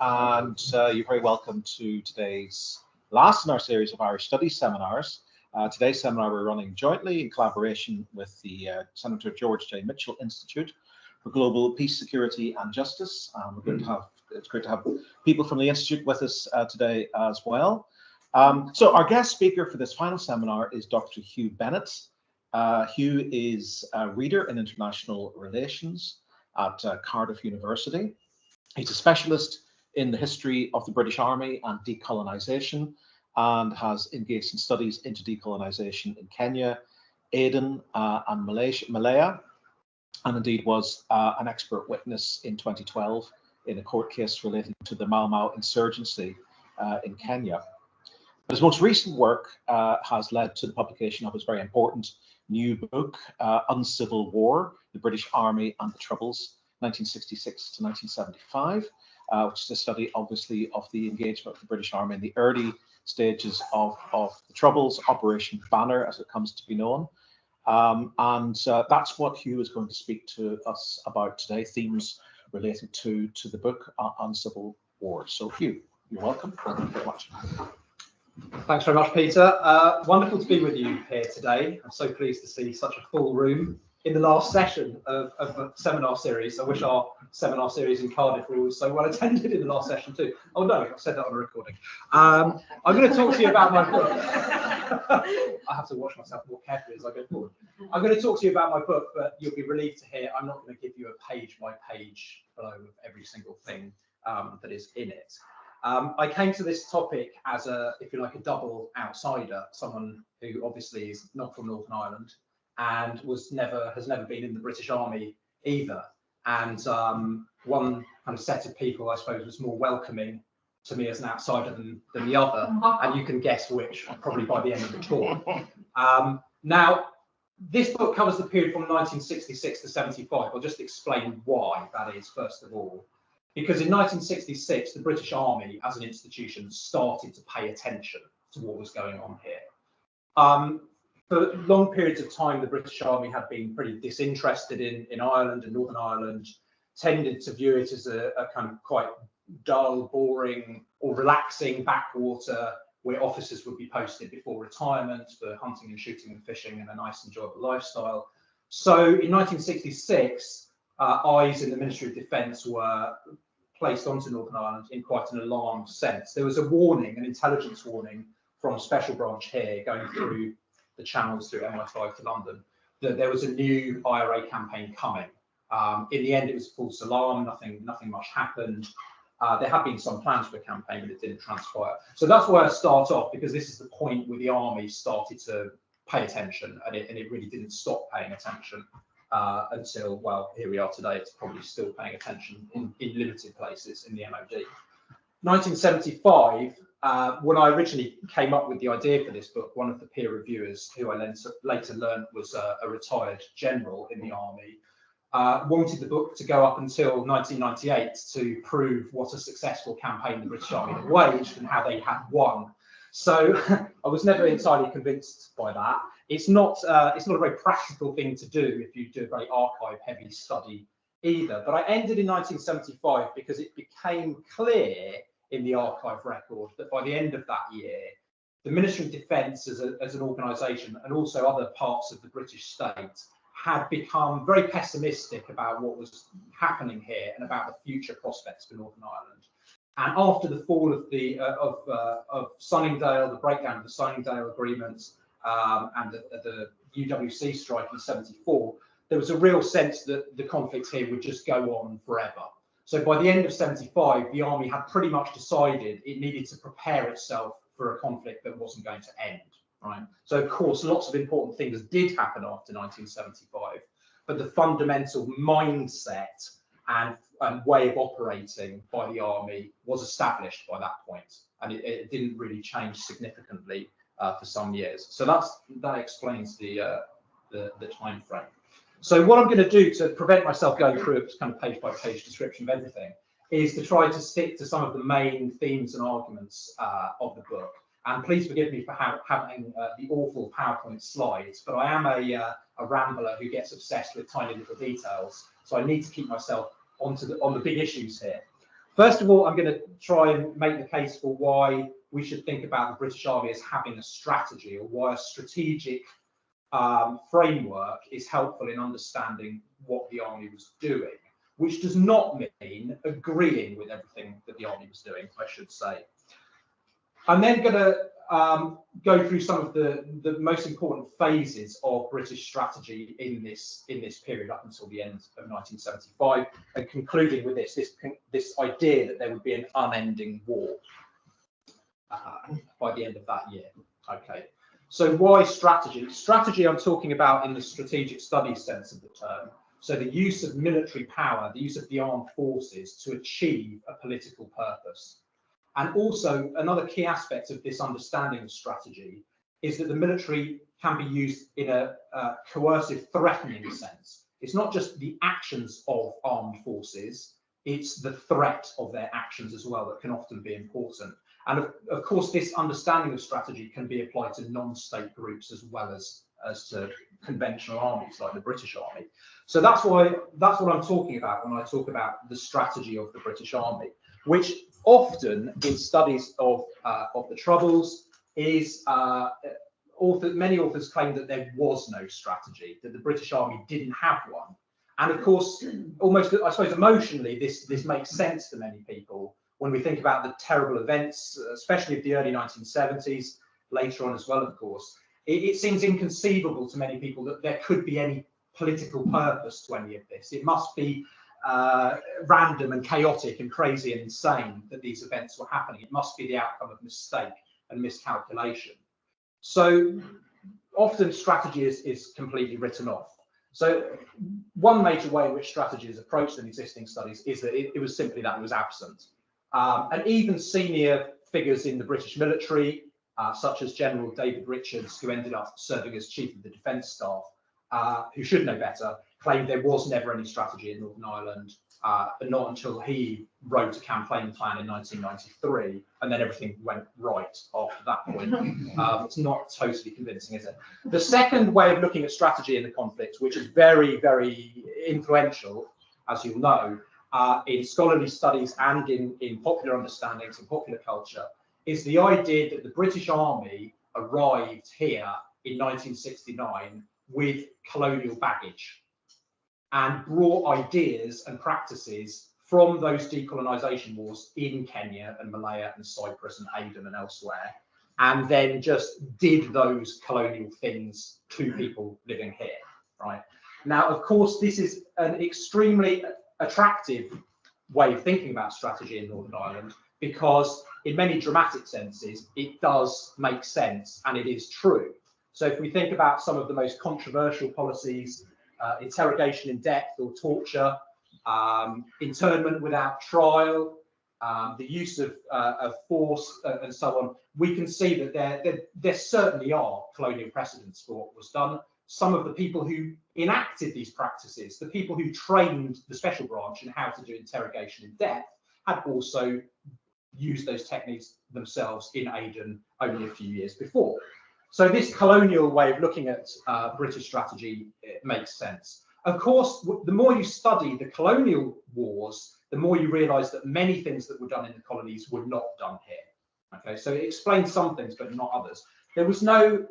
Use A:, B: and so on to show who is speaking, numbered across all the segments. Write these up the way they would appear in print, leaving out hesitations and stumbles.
A: and you're very welcome to today's last in our series of Irish Studies seminars. Today's seminar we're running jointly in collaboration with the Senator George J. Mitchell Institute for Global Peace, Security and Justice. It's great to have people from the Institute with us today as well. So our guest speaker for this final seminar is Dr. Huw Bennett. Huw is a reader in international relations at Cardiff University. He's a specialist in the history of the British Army and decolonisation, and has engaged in studies into decolonisation in Kenya, Aden and Malaya, and indeed was an expert witness in 2012 in a court case relating to the Mau Mau insurgency in Kenya. But his most recent work has led to the publication of his very important new book, Uncivil War, The British Army and the Troubles, 1966 to 1975, which is a study, obviously, of the engagement of the British Army in the early stages of the Troubles, Operation Banner, as it comes to be known. That's what Huw is going to speak to us about today, themes related to the book, Uncivil War. So, Huw, you're welcome. Thank you very much.
B: Thanks very much, Peter. Wonderful to be with you here today. I'm so pleased to see such a full room in the last session of a seminar series. I wish our seminar series in Cardiff were so well attended in the last session too. Oh no, I've said that on a recording. I'm going to talk to you about my book. I have to watch myself more carefully as I go forward. I'm going to talk to you about my book, but you'll be relieved to hear I'm not going to give you a page-by-page flow of every single thing that is in it. I came to this topic as if you like, a double outsider, someone who obviously is not from Northern Ireland and has never been in the British Army either. And one kind of set of people, I suppose, was more welcoming to me as an outsider than the other. And you can guess which, probably by the end of the talk. Now, this book covers the period from 1966 to 75. I'll just explain why that is, first of all. Because in 1966, the British Army as an institution started to pay attention to what was going on here. For long periods of time, the British Army had been pretty disinterested in Ireland and Northern Ireland, tended to view it as a kind of quite dull, boring or relaxing backwater where officers would be posted before retirement for hunting and shooting and fishing and a nice, enjoyable lifestyle. So in 1966, eyes in the Ministry of Defence were placed onto Northern Ireland in quite an alarmed sense. There was a warning, an intelligence warning from Special Branch here going through the channels through MI5 to London, that there was a new IRA campaign coming. In the end, it was a false alarm, nothing much happened. There had been some plans for a campaign, but it didn't transpire. So that's where I start off, because this is the point where the army started to pay attention, and it really didn't stop paying attention. Until, well, here we are today. It's probably still paying attention in limited places in the MOD. 1975, when I originally came up with the idea for this book, one of the peer reviewers, who I later learned was a retired general in the army, wanted the book to go up until 1998 to prove what a successful campaign the British Army had waged and how they had won. So I was never entirely convinced by that. It's not a very practical thing to do if you do a very archive-heavy study either. But I ended in 1975 because it became clear in the archive record that by the end of that year, the Ministry of Defence as an organisation, and also other parts of the British state, had become very pessimistic about what was happening here and about the future prospects for Northern Ireland. And after the fall of of Sunningdale, the breakdown of the Sunningdale agreements, and the UWC strike in '74, there was a real sense that the conflict here would just go on forever. So by the end of '75, the army had pretty much decided it needed to prepare itself for a conflict that wasn't going to end. Right. So of course, lots of important things did happen after 1975, but the fundamental mindset and way of operating by the army was established by that point, and it didn't really change significantly for some years. So that explains the time frame. So what I'm going to do to prevent myself going through a kind of page-by-page description of everything is to try to stick to some of the main themes and arguments of the book. And please forgive me for having the awful PowerPoint slides, but I am a rambler who gets obsessed with tiny little details, so I need to keep myself on the big issues here. First of all, I'm going to try and make the case for why we should think about the British Army as having a strategy, or why a strategic framework is helpful in understanding what the army was doing, which does not mean agreeing with everything that the army was doing, I should say. I'm then going to go through some of the most important phases of British strategy in this period up until the end of 1975, and concluding with this idea that there would be an unending war by the end of that year. Okay, so why strategy? Strategy I'm talking about in the strategic studies sense of the term. So the use of military power, the use of the armed forces to achieve a political purpose. And also, another key aspect of this understanding of strategy is that the military can be used in a coercive, threatening sense. It's not just the actions of armed forces, it's the threat of their actions as well that can often be important. And of course, this understanding of strategy can be applied to non-state groups as well as to conventional armies like the British Army. So that's what I'm talking about when I talk about the strategy of the British Army, which often in studies of the Troubles is many authors claim that there was no strategy, that the British Army didn't have one. And of course, almost, I suppose, emotionally, this makes sense to many people when we think about the terrible events, especially of the early 1970s, later on as well, of course. It seems inconceivable to many people that there could be any political purpose to any of this. It must be random and chaotic and crazy and insane that these events were happening. It must be the outcome of mistake and miscalculation. So often strategy is completely written off. So one major way in which strategy is approached in existing studies is that it was simply that it was absent. And even senior figures in the British military, such as General David Richards, who ended up serving as Chief of the Defence Staff, who should know better, claimed there was never any strategy in Northern Ireland, but not until he wrote a campaign plan in 1993, and then everything went right after that point. It's not totally convincing, is it? The second way of looking at strategy in the conflict, which is very, very influential, as you'll know, in scholarly studies and in popular understandings and popular culture, is the idea that the British Army arrived here in 1969 with colonial baggage and brought ideas and practices from those decolonisation wars in Kenya and Malaya and Cyprus and Aden and elsewhere, and then just did those colonial things to people living here, right? Now, of course, this is an extremely attractive way of thinking about strategy in Northern Ireland, because in many dramatic senses, it does make sense and it is true. So if we think about some of the most controversial policies, interrogation in depth or torture, internment without trial, the use of force and so on, we can see that there certainly are colonial precedents for what was done. Some of the people who enacted these practices, the people who trained the special branch in how to do interrogation in depth, had also used those techniques themselves in Aden only a few years before. So this colonial way of looking at British strategy makes sense. Of course, the more you study the colonial wars, the more you realise that many things that were done in the colonies were not done here. Okay, so it explains some things, but not others. There was no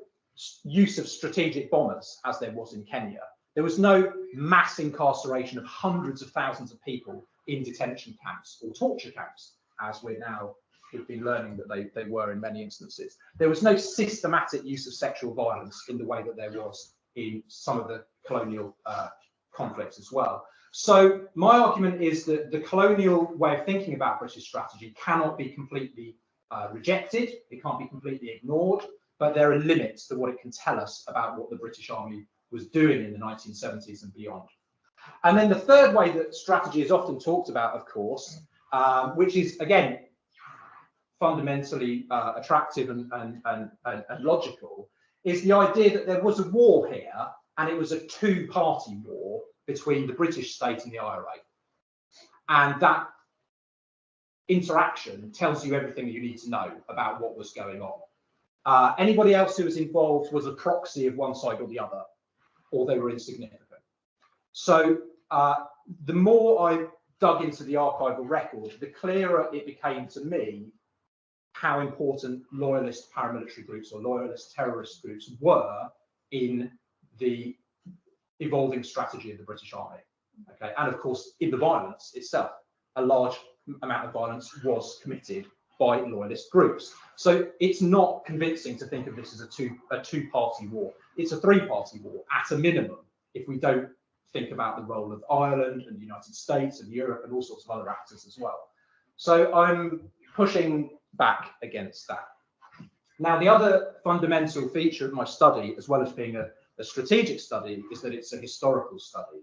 B: use of strategic bombers, as there was in Kenya. There was no mass incarceration of hundreds of thousands of people in detention camps or torture camps, as we've been learning that they were in many instances. There was no systematic use of sexual violence in the way that there was in some of the colonial conflicts as well. So my argument is that the colonial way of thinking about British strategy cannot be completely rejected. It can't be completely ignored, but there are limits to what it can tell us about what the British Army was doing in the 1970s and beyond. And then the third way that strategy is often talked about, of course, which is, again, fundamentally attractive and logical, is the idea that there was a war here, and it was a two-party war between the British state and the IRA. And that interaction tells you everything you need to know about what was going on. Anybody else who was involved was a proxy of one side or the other, or they were insignificant. So the more I dug into the archival record, the clearer it became to me how important loyalist paramilitary groups or loyalist terrorist groups were in the evolving strategy of the British Army. Okay, and of course, in the violence itself, a large amount of violence was committed by loyalist groups. So it's not convincing to think of this as a two-party war. It's a three-party war at a minimum, if we don't think about the role of Ireland and the United States and Europe and all sorts of other actors as well. So I'm pushing back against that. Now, the other fundamental feature of my study, as well as being a strategic study, is that it's a historical study.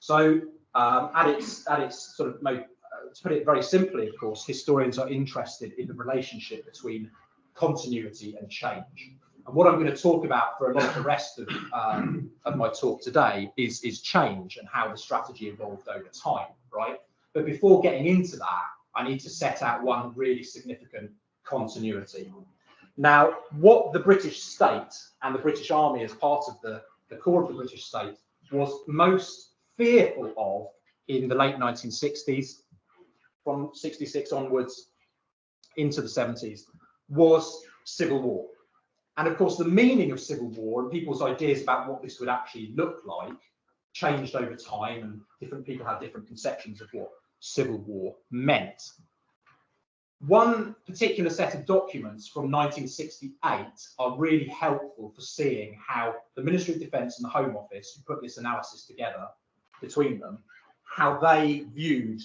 B: So at its sort of to put it very simply, of course, historians are interested in the relationship between continuity and change. And what I'm going to talk about for a lot of the rest of my talk today is change and how the strategy evolved over time, right? But before getting into that, I need to set out one really significant continuity. Now, what the British state and the British Army as part of the core of the British state was most fearful of in the late 1960s, from 66 onwards into the 70s, was civil war. And of course, the meaning of civil war and people's ideas about what this would actually look like changed over time, and different people had different conceptions of what civil war meant. One particular set of documents from 1968 are really helpful for seeing how the Ministry of Defence and the Home Office, who put this analysis together between them, how they viewed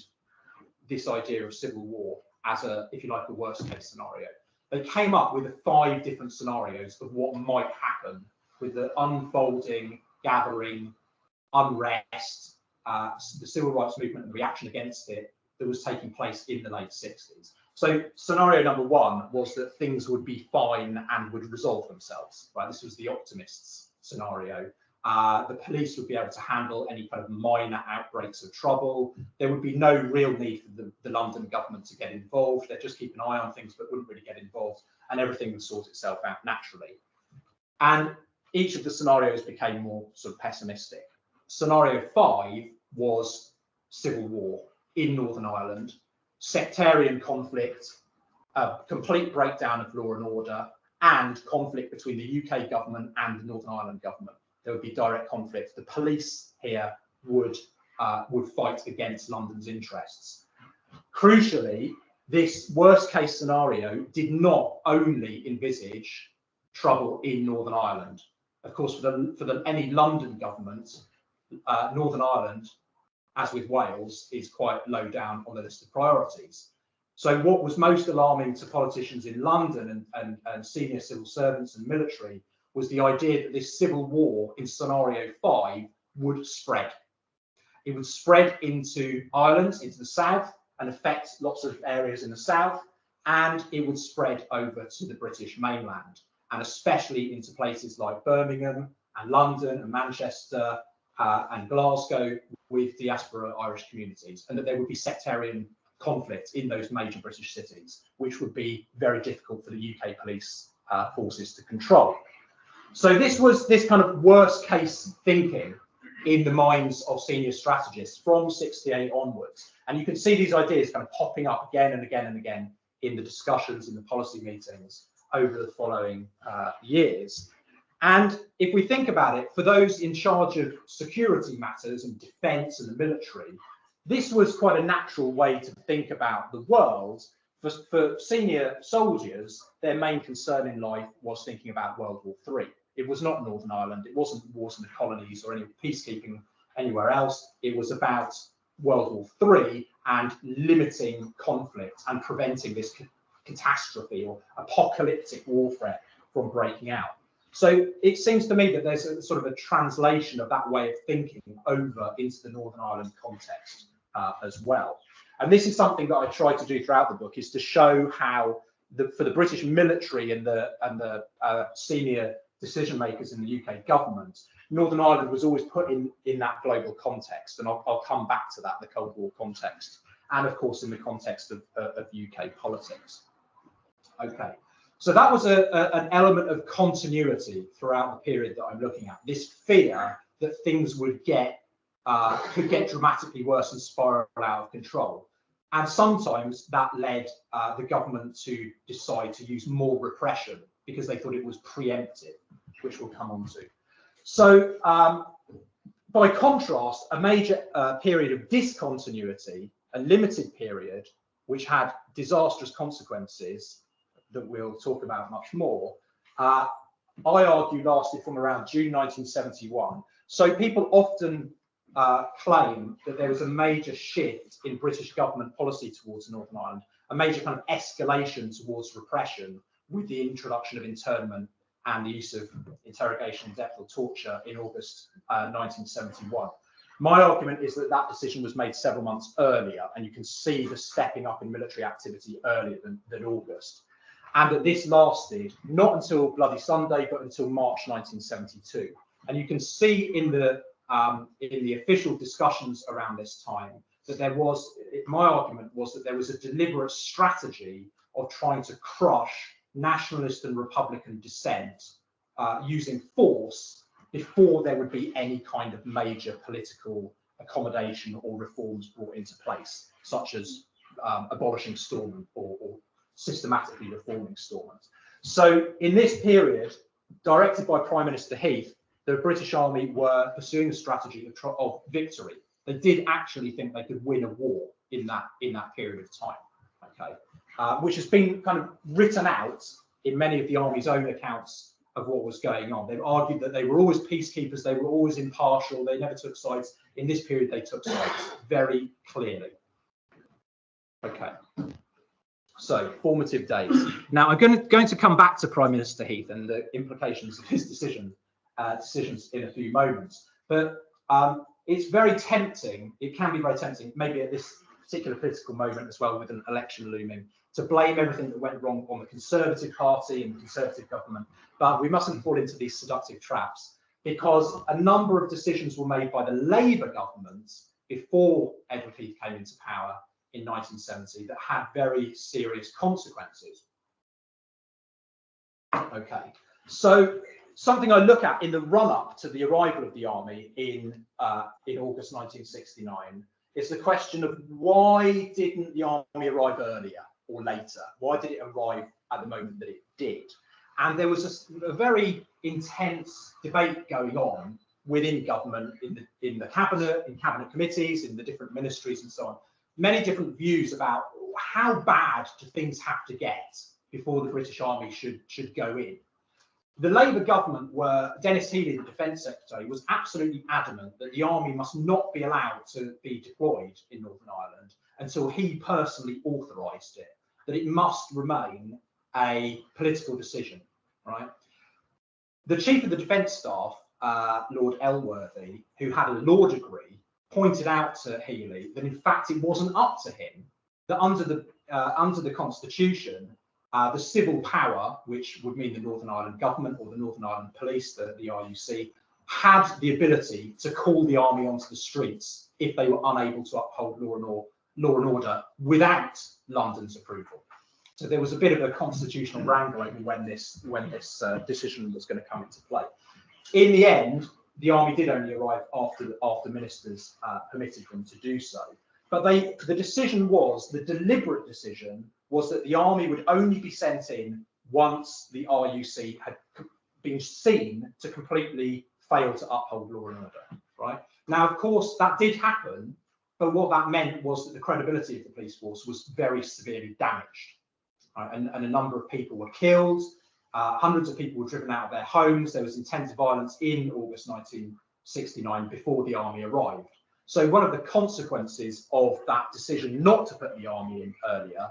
B: this idea of civil war as a, if you like, a worst case scenario. They came up with 5 different scenarios of what might happen with the unfolding, gathering unrest, the civil rights movement and the reaction against it that was taking place in the late 60s. So scenario number 1 was that things would be fine and would resolve themselves, right? This was the optimists' scenario. The police would be able to handle any kind of minor outbreaks of trouble. There would be no real need for the London government to get involved. They'd just keep an eye on things, but wouldn't really get involved, and everything would sort itself out naturally. And each of the scenarios became more sort of pessimistic. Scenario 5 was civil war in Northern Ireland, sectarian conflict, a complete breakdown of law and order, and conflict between the UK government and the Northern Ireland government. There would be direct conflict. The police here would fight against London's interests. Crucially, this worst case scenario did not only envisage trouble in Northern Ireland. Of course, for any London government, Northern Ireland, as with Wales, is quite low down on the list of priorities. So what was most alarming to politicians in London and senior civil servants and military was the idea that this civil war in scenario 5 would spread. It would spread into Ireland, into the south, and affect lots of areas in the south, and it would spread over to the British mainland, and especially into places like Birmingham and London and Manchester and Glasgow with diaspora Irish communities, and that there would be sectarian conflict in those major British cities, which would be very difficult for the UK police forces to control. So this was this kind of worst case thinking in the minds of senior strategists from 68 onwards. And you can see these ideas kind of popping up again and again and again in the discussions in the policy meetings over the following years. And if we think about it, for those in charge of security matters and defence and the military, this was quite a natural way to think about the world. For senior soldiers, their main concern in life was thinking about World War III. It was not Northern Ireland. It wasn't wars in the colonies or any peacekeeping anywhere else. It was about World War III and limiting conflict and preventing this catastrophe or apocalyptic warfare from breaking out. So it seems to me that there's a sort of a translation of that way of thinking over into the Northern Ireland context as well. And this is something that I try to do throughout the book, is to show how for the British military and the senior decision makers in the UK government, Northern Ireland was always put in that global context. And I'll come back to that, the Cold War context, and of course in the context of UK politics. Okay, so that was an element of continuity throughout the period that I'm looking at, this fear that things would get could get dramatically worse and spiral out of control. And sometimes that led the government to decide to use more repression because they thought it was preemptive, which we'll come on to. So by contrast, a major period of discontinuity, a limited period, which had disastrous consequences that we'll talk about much more, I argue lasted from around June 1971. So people often claim that there was a major shift in British government policy towards Northern Ireland, a major kind of escalation towards repression with the introduction of internment and the use of interrogation, death or torture in August 1971. My argument is that that decision was made several months earlier, and you can see the stepping up in military activity earlier than August. And that this lasted not until Bloody Sunday, but until March 1972. And you can see in the official discussions around this time that there was, my argument was that there was a deliberate strategy of trying to crush nationalist and Republican dissent using force before there would be any kind of major political accommodation or reforms brought into place, such as abolishing Stormont or systematically reforming Stormont. So in this period, directed by Prime Minister Heath, the British Army were pursuing a strategy of victory. They did actually think they could win a war in that period of time, okay, which has been kind of written out in many of the Army's own accounts of what was going on. They've argued that they were always peacekeepers, they were always impartial, they never took sides. In this period, they took sides very clearly. Okay. So, formative days. Now, I'm going to come back to Prime Minister Heath and the implications of his decisions in a few moments. But it's very tempting, it can be very tempting, maybe at this particular political moment as well, with an election looming, to blame everything that went wrong on the Conservative Party and the Conservative government. But we mustn't fall into these seductive traps, because a number of decisions were made by the Labour government before Edward Heath came into power in 1970 that had very serious consequences. Okay, so something I look at in the run-up to the arrival of the army in August 1969 is the question of why didn't the army arrive earlier or later? Why did it arrive at the moment that it did? And there was a very intense debate going on within government, in the cabinet, in cabinet committees, in the different ministries and so on. Many different views about how bad do things have to get before the British Army should go in. The Labour government Dennis Healey, the Defence Secretary, was absolutely adamant that the army must not be allowed to be deployed in Northern Ireland until he personally authorised it, that it must remain a political decision, right? The Chief of the Defence Staff, Lord Elworthy, who had a law degree, pointed out to Healey that in fact it wasn't up to him, that under the Constitution, the civil power, which would mean the Northern Ireland government or the Northern Ireland Police, the RUC, had the ability to call the army onto the streets if they were unable to uphold law and order without London's approval. So there was a bit of a constitutional wrangle over when this decision was going to come into play. In the end, the army did only arrive after ministers permitted them to do so. But the decision the deliberate decision was that the army would only be sent in once the RUC had been seen to completely fail to uphold law and order, right? Now, of course, that did happen, but what that meant was that the credibility of the police force was very severely damaged, right? And a number of people were killed, hundreds of people were driven out of their homes, there was intense violence in August 1969 before the army arrived. So one of the consequences of that decision not to put the army in earlier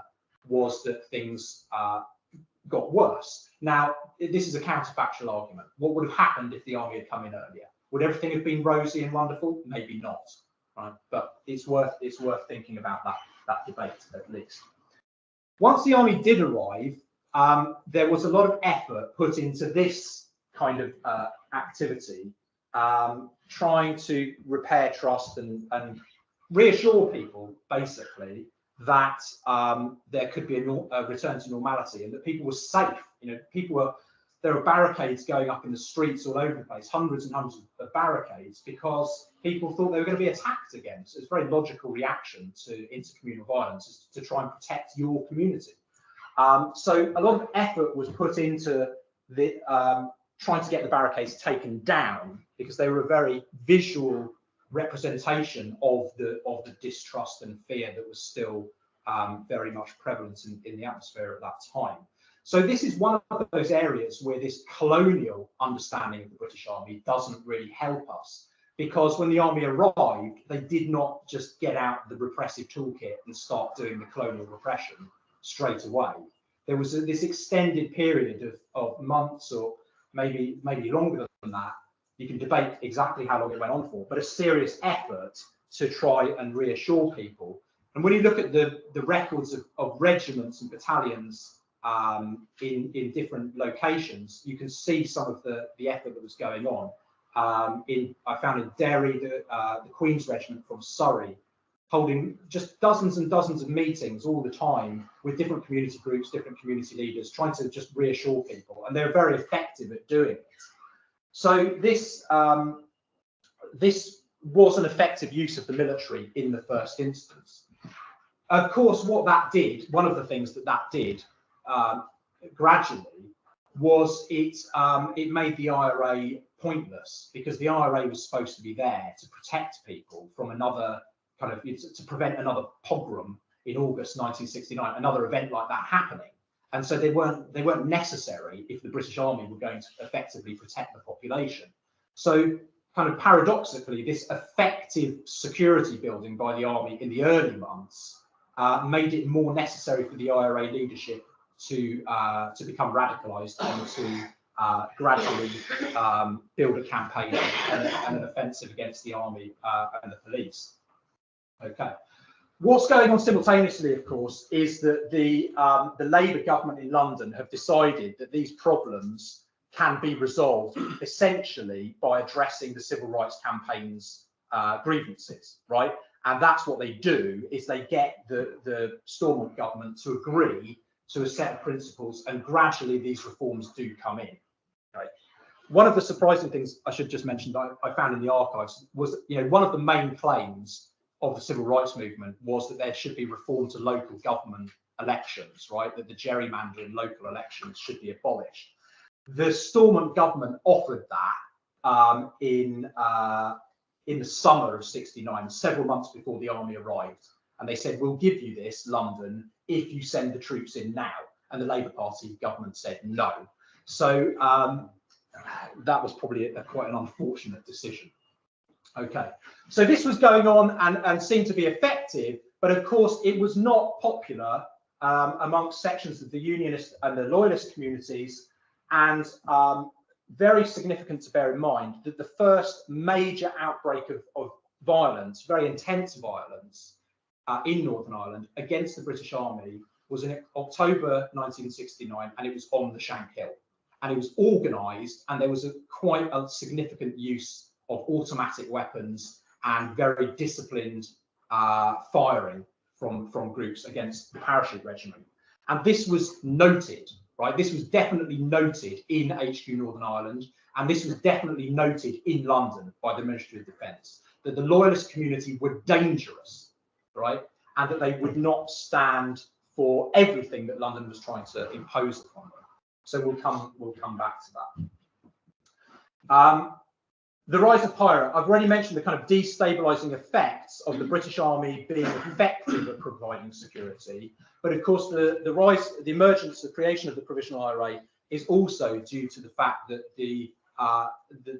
B: was that things got worse. Now, this is a counterfactual argument. What would have happened if the army had come in earlier? Would everything have been rosy and wonderful? Maybe not, right? But it's worth thinking about that debate at least. Once the army did arrive, there was a lot of effort put into this kind of activity, trying to repair trust and reassure people, basically, that there could be a return to normality and that people were safe. You know, people were there are barricades going up in the streets all over the place, hundreds and hundreds of barricades, because people thought they were going to be attacked again. So it's a very logical reaction to intercommunal violence, is to try and protect your community. So a lot of effort was put into the trying to get the barricades taken down, because they were a very visual representation of the distrust and fear that was still very much prevalent in the atmosphere at that time. So this is one of those areas where this colonial understanding of the British Army doesn't really help us, because when the army arrived, they did not just get out the repressive toolkit and start doing the colonial repression straight away. There was this extended period of months, or maybe longer than that. You can debate exactly how long it went on for, but a serious effort to try and reassure people. And when you look at the records of regiments and battalions in different locations, you can see some of the effort that was going on. I found in Derry the Queen's Regiment from Surrey, holding just dozens and dozens of meetings all the time with different community groups, different community leaders, trying to just reassure people, and they're very effective at doing it. So this was an effective use of the military in the first instance. Of course, what that did, one of the things that did gradually, was it made the IRA pointless, because the IRA was supposed to be there to protect people from another kind of, to prevent another pogrom in August 1969, another event like that happening. And so they weren't necessary if the British Army were going to effectively protect the population. So kind of paradoxically, this effective security building by the army in the early months made it more necessary for the IRA leadership to become radicalised and to gradually build a campaign and an offensive against the army and the police. Okay. What's going on simultaneously, of course, is that the Labour government in London have decided that these problems can be resolved essentially by addressing the civil rights campaign's grievances, right? And that's what they do, is they get the Stormont government to agree to a set of principles, and gradually these reforms do come in. Right? One of the surprising things I should just mention that I found in the archives was, one of the main claims of the civil rights movement was that there should be reform to local government elections, right? That the gerrymandering local elections should be abolished. The Stormont government offered that in the summer of '69, several months before the army arrived. And they said, we'll give you this, London, if you send the troops in now. And the Labour Party government said no. So that was probably quite an unfortunate decision. Okay, so this was going on and seemed to be effective, but of course it was not popular amongst sections of the Unionist and the Loyalist communities, and very significant to bear in mind that the first major outbreak of violence, very intense violence in Northern Ireland against the British Army was in October 1969, and it was on the Shankill, and it was organised, and there was quite a significant use of automatic weapons and very disciplined firing from groups against the Parachute Regiment. And this was noted, right? This was definitely noted in HQ Northern Ireland, and this was definitely noted in London by the Ministry of Defence, that the Loyalist community were dangerous, right? And that they would not stand for everything that London was trying to impose upon them. So we'll come back to that. The rise of pirate, I've already mentioned the kind of destabilising effects of the British Army being effective at providing security, but of course the rise, the emergence, the creation of the Provisional IRA is also due to the fact that the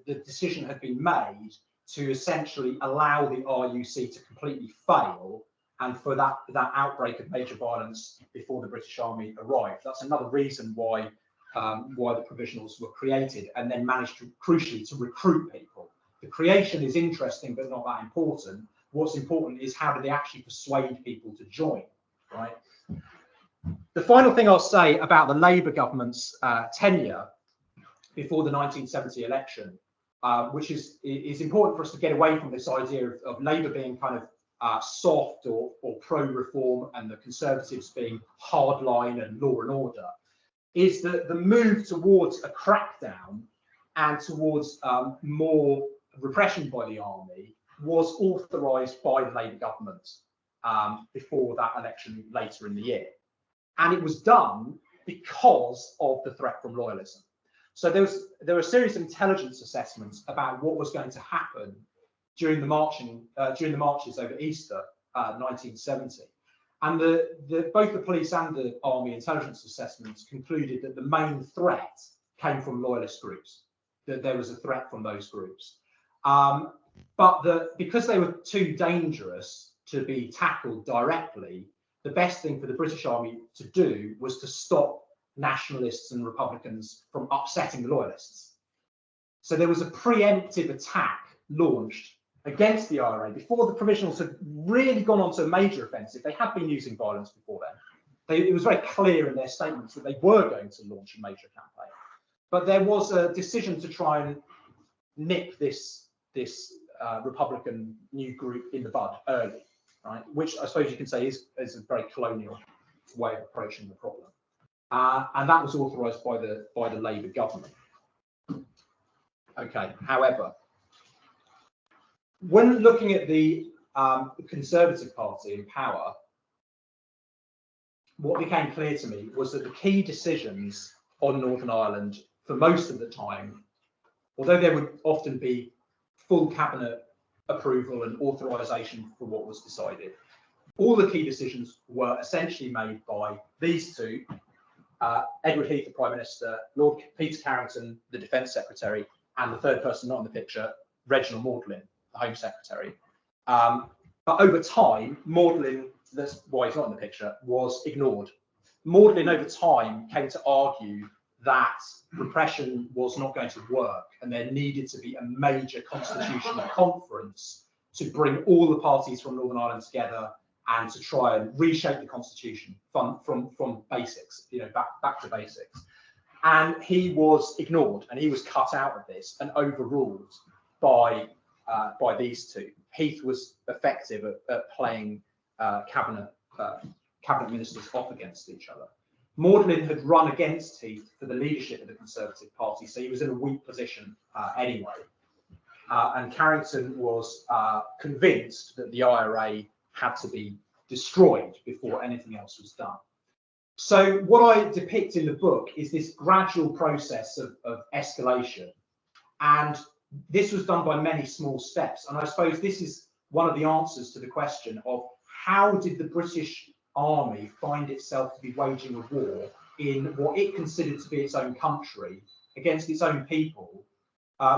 B: decision had been made to essentially allow the RUC to completely fail, and for that outbreak of major violence before the British Army arrived. That's another reason why the provisionals were created, and then managed to, crucially, to recruit people. The creation is interesting, but not that important. What's important is how do they actually persuade people to join, right? The final thing I'll say about the Labour government's tenure before the 1970 election, which is important for us to get away from this idea of Labour being kind of soft or pro-reform, and the Conservatives being hardline and law and order. is that the move towards a crackdown and towards more repression by the army was authorised by the Labour government before that election later in the year. And it was done because of the threat from loyalism. So there were a series of intelligence assessments about what was going to happen during the marches over Easter 1970. And both the police and the army intelligence assessments concluded that the main threat came from loyalist groups, that there was a threat from those groups. But because they were too dangerous to be tackled directly, the best thing for the British Army to do was to stop nationalists and Republicans from upsetting the loyalists. So there was a preemptive attack launched against the IRA before the provisionals had really gone on to a major offensive. They had been using violence before then. It was very clear in their statements that they were going to launch a major campaign. But there was a decision to try and nip this Republican new group in the bud early, right? Which I suppose you can say is a very colonial way of approaching the problem. And that was authorised by the Labour government. Okay, however, when looking at the Conservative Party in power, what became clear to me was that the key decisions on Northern Ireland, for most of the time, although there would often be full cabinet approval and authorisation for what was decided, all the key decisions were essentially made by these two, Edward Heath, the Prime Minister, Lord Peter Carrington, the Defence Secretary, and the third person not in the picture, Reginald Magdalen, the Home Secretary. But over time, Magdalen, that's why he's not in the picture, was ignored. Magdalen over time came to argue that repression was not going to work and there needed to be a major constitutional conference to bring all the parties from Northern Ireland together and to try and reshape the constitution from basics, back to basics. And he was ignored and he was cut out of this and overruled by these two. Heath was effective at playing cabinet ministers off against each other. Magdalen had run against Heath for the leadership of the Conservative Party, so he was in a weak position anyway. And Carrington was convinced that the IRA had to be destroyed before anything else was done. So what I depict in the book is this gradual process of escalation. And this was done by many small steps. And I suppose this is one of the answers to the question of how did the British Army find itself to be waging a war in what it considered to be its own country against its own people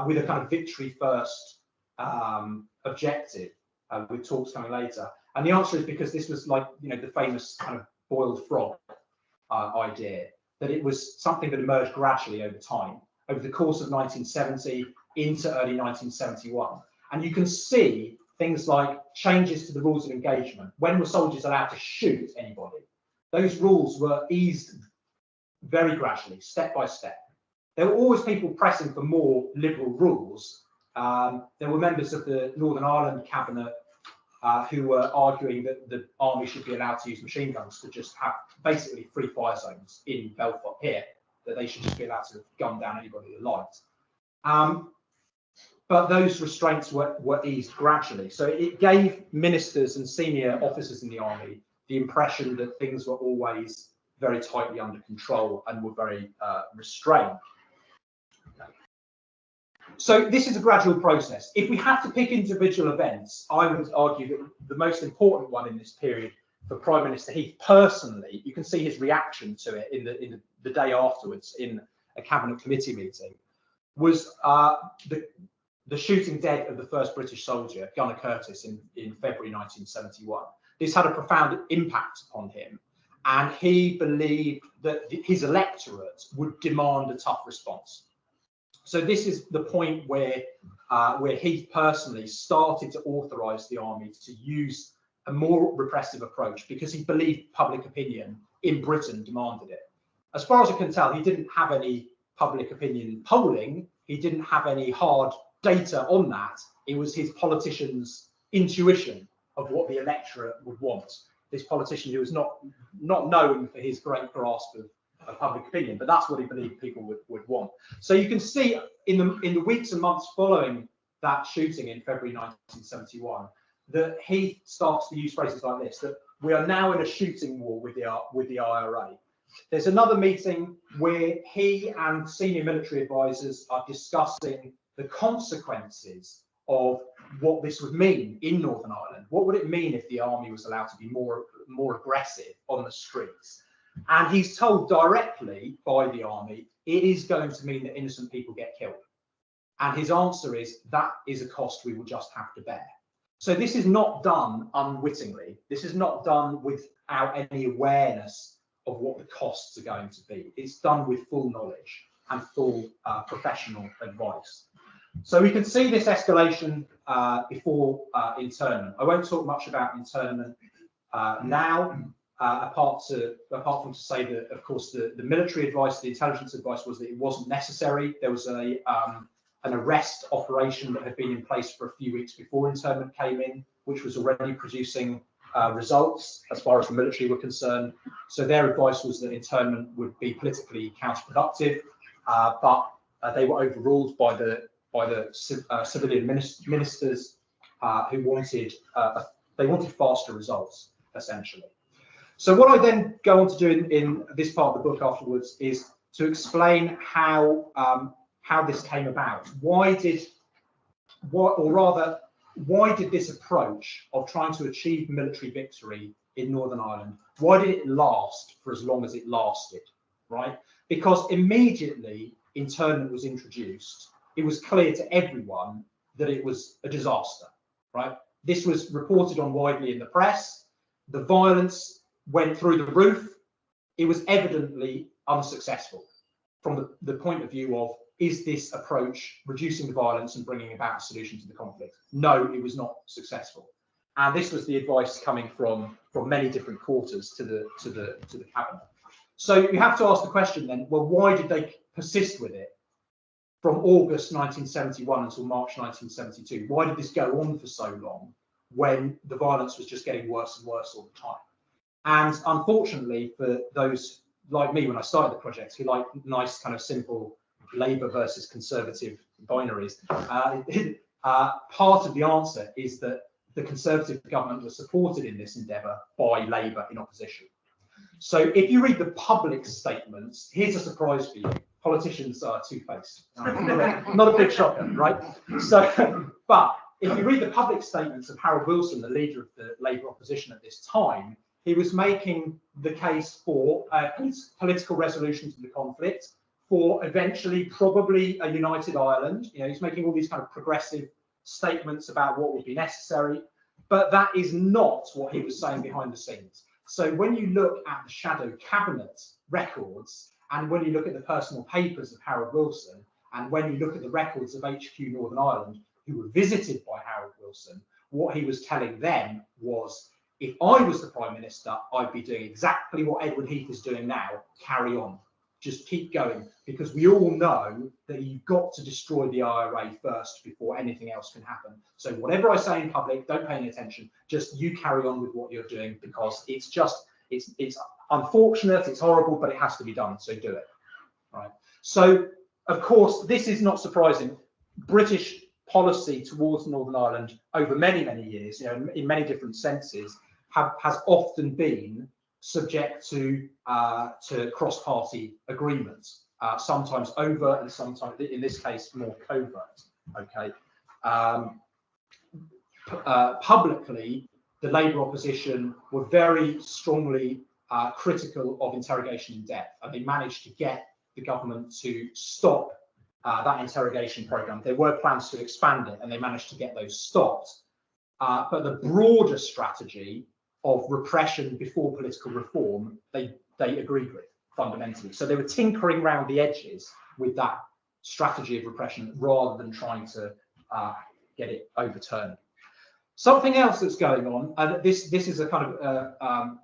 B: with a kind of victory first objective, with talks coming later. And the answer is because this was like, the famous kind of boiled frog idea, that it was something that emerged gradually over time, over the course of 1970 into early 1971. And you can see things like changes to the rules of engagement. When were soldiers allowed to shoot anybody? Those rules were eased very gradually, step by step. There were always people pressing for more liberal rules. There were members of the Northern Ireland cabinet who were arguing that the army should be allowed to use machine guns to just have basically free fire zones in Belfast here, that they should just be allowed to gun down anybody they liked. But those restraints were eased gradually. So it gave ministers and senior officers in the army the impression that things were always very tightly under control and were very restrained. So this is a gradual process. If we have to pick individual events, I would argue that the most important one in this period for Prime Minister Heath personally, you can see his reaction to it in the day afterwards in a cabinet committee meeting, was the shooting dead of the first British soldier, Gunner Curtis, in February 1971. This had a profound impact upon him, and he believed that his electorate would demand a tough response. So this is the point where Heath personally started to authorise the army to use a more repressive approach because he believed public opinion in Britain demanded it. As far as I can tell, he didn't have any public opinion polling. He didn't have any hard data on that. It was his politician's intuition of what the electorate would want. This politician who was not known for his great grasp of public opinion, but that's what he believed people would want. So you can see in the weeks and months following that shooting in February 1971 that he starts to use phrases like this, that we are now in a shooting war with the IRA. There's another meeting where he and senior military advisors are discussing the consequences of what this would mean in Northern Ireland. What would it mean if the army was allowed to be more aggressive on the streets? And he's told directly by the army, it is going to mean that innocent people get killed. And his answer is, that is a cost we will just have to bear. So this is not done unwittingly. This is not done without any awareness of what the costs are going to be. It's done with full knowledge and full professional advice. So we can see this escalation before internment. I won't talk much about internment now, apart from to say that, of course, the military advice, the intelligence advice was that it wasn't necessary. There was an arrest operation that had been in place for a few weeks before internment came in, which was already producing results as far as the military were concerned. So their advice was that internment would be politically counterproductive, but they were overruled by the civilian ministers who wanted faster results, essentially. So what I then go on to do in this part of the book afterwards is to explain how this came about. Why did this approach of trying to achieve military victory in Northern Ireland, why did it last for as long as it lasted, right? Because immediately internment was introduced, it was clear to everyone that it was a disaster, right? This was reported on widely in the press. The violence went through the roof. It was evidently unsuccessful from the point of view of, is this approach reducing the violence and bringing about a solution to the conflict? No, it was not successful. And this was the advice coming from many different quarters to the cabinet. So you have to ask the question then, well, why did they persist with it from August 1971 until March 1972? Why did this go on for so long when the violence was just getting worse and worse all the time? And unfortunately for those like me when I started the project, who like nice kind of simple Labour versus Conservative binaries, part of the answer is that the Conservative government was supported in this endeavour by Labour in opposition. So if you read the public statements, here's a surprise for you. Politicians are two-faced. Not a big shocker, right? So, but if you read the public statements of Harold Wilson, the leader of the Labour opposition at this time, he was making the case for a political resolution to the conflict, for eventually probably a united Ireland. You know, he's making all these kind of progressive statements about what would be necessary, but that is not what he was saying behind the scenes. So when you look at the shadow cabinet records, and when you look at the personal papers of Harold Wilson, and when you look at the records of HQ Northern Ireland, who were visited by Harold Wilson, what he was telling them was, if I was the Prime Minister, I'd be doing exactly what Edward Heath is doing now, carry on. Just keep going, because we all know that you've got to destroy the IRA first before anything else can happen. So whatever I say in public, don't pay any attention, just you carry on with what you're doing, because it's unfortunate, it's horrible, but it has to be done, so do it, right? So, of course, this is not surprising. British policy towards Northern Ireland over many, many years, you know, in many different senses, has often been subject to cross-party agreements, sometimes overt and sometimes, in this case, more covert. Okay. Publicly, the Labour opposition were very strongly critical of interrogation in depth, and they managed to get the government to stop that interrogation programme. There were plans to expand it, and they managed to get those stopped. But the broader strategy of repression before political reform, they agreed with fundamentally. So they were tinkering around the edges with that strategy of repression rather than trying to get it overturned. Something else that's going on, and this is a kind of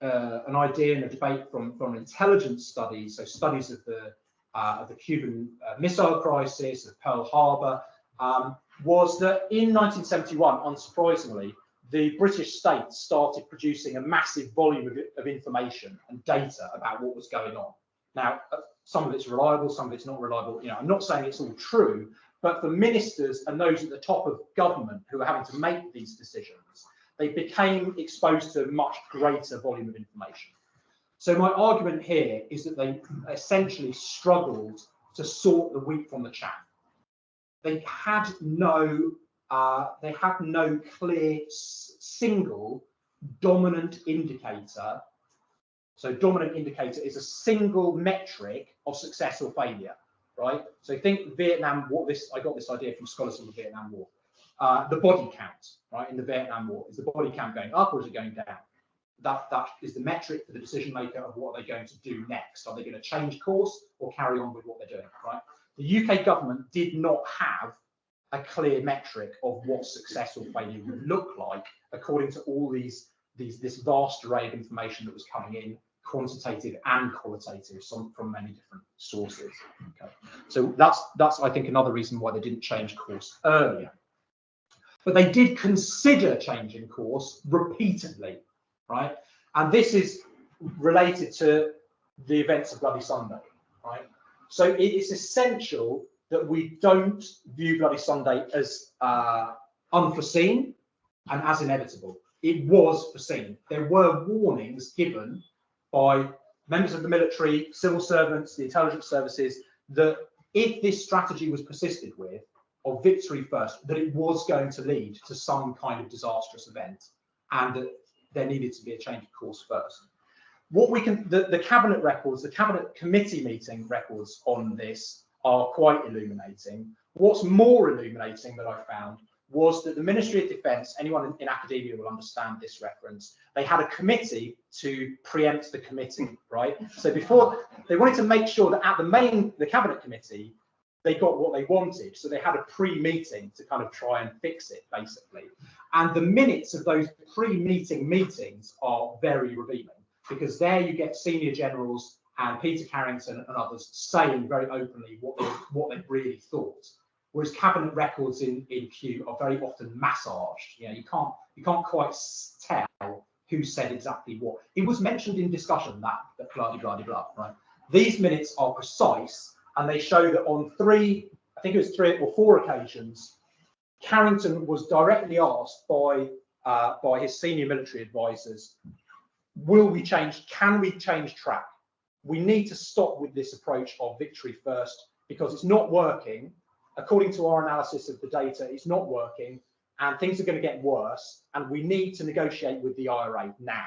B: an idea and a debate from intelligence studies, so studies of the Cuban Missile Crisis, of Pearl Harbor, was that in 1971, unsurprisingly, the British state started producing a massive volume of information and data about what was going on. Now, some of it's reliable, some of it's not reliable. I'm not saying it's all true, but for ministers and those at the top of government who are having to make these decisions, they became exposed to a much greater volume of information. So my argument here is that they essentially struggled to sort the wheat from the chaff. They had no clear single dominant indicator. So dominant indicator is a single metric of success or failure, right? So think Vietnam War. I got this idea from scholars of the Vietnam War. The body count, right, in the Vietnam War, is the body count going up or is it going down? That is the metric for the decision maker of what they're going to do next. Are they going to change course or carry on with what they're doing, right? The UK government did not have a clear metric of what success or failure would look like according to all this vast array of information that was coming in, quantitative and qualitative, from many different sources. Okay, so that's I think another reason why they didn't change course earlier. But they did consider changing course repeatedly, right? And this is related to the events of Bloody Sunday, right? So it is essential that we don't view Bloody Sunday as unforeseen and as inevitable. It was foreseen. There were warnings given by members of the military, civil servants, the intelligence services, that if this strategy was persisted with, of victory first, that it was going to lead to some kind of disastrous event, and that there needed to be a change of course first. What we can, the cabinet records, the cabinet committee meeting records on this are quite illuminating. What's more illuminating that I found was that the Ministry of Defence, anyone in academia will understand this reference, they had a committee to preempt the committee, right? So before, they wanted to make sure that at the cabinet committee, they got what they wanted. So they had a pre-meeting to kind of try and fix it, basically. And the minutes of those pre-meeting meetings are very revealing, because there you get senior generals and Peter Carrington and others saying very openly what they really thought. Whereas cabinet records in Kew are very often massaged. You can't quite tell who said exactly what. It was mentioned in discussion that blah blah blah, right? These minutes are precise, and they show that on three or four occasions, Carrington was directly asked by his senior military advisors, can we change track? We need to stop with this approach of victory first, because it's not working. According to our analysis of the data, it's not working, and things are going to get worse, and we need to negotiate with the IRA now,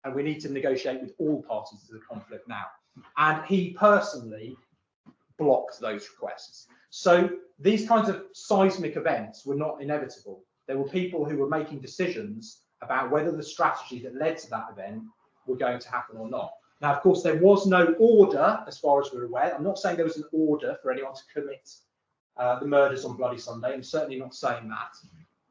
B: and we need to negotiate with all parties to the conflict now. And he personally blocked those requests. So these kinds of seismic events were not inevitable. There were people who were making decisions about whether the strategy that led to that event were going to happen or not. Now, of course, there was no order, as far as we're aware. I'm not saying there was an order for anyone to commit the murders on Bloody Sunday. I'm certainly not saying that.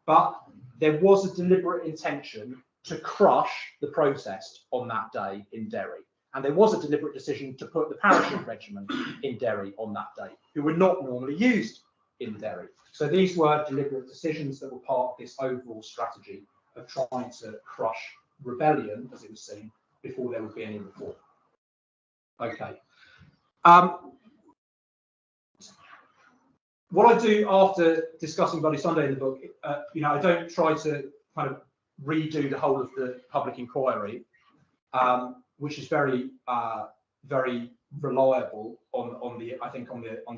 B: But there was a deliberate intention to crush the protest on that day in Derry. And there was a deliberate decision to put the parachute regiment in Derry on that day, who were not normally used in Derry. So these were deliberate decisions that were part of this overall strategy of trying to crush rebellion, as it was seen, before there would be any reform. Okay. What I do after discussing Bloody Sunday in the book, I don't try to kind of redo the whole of the public inquiry, which is very, very reliable on the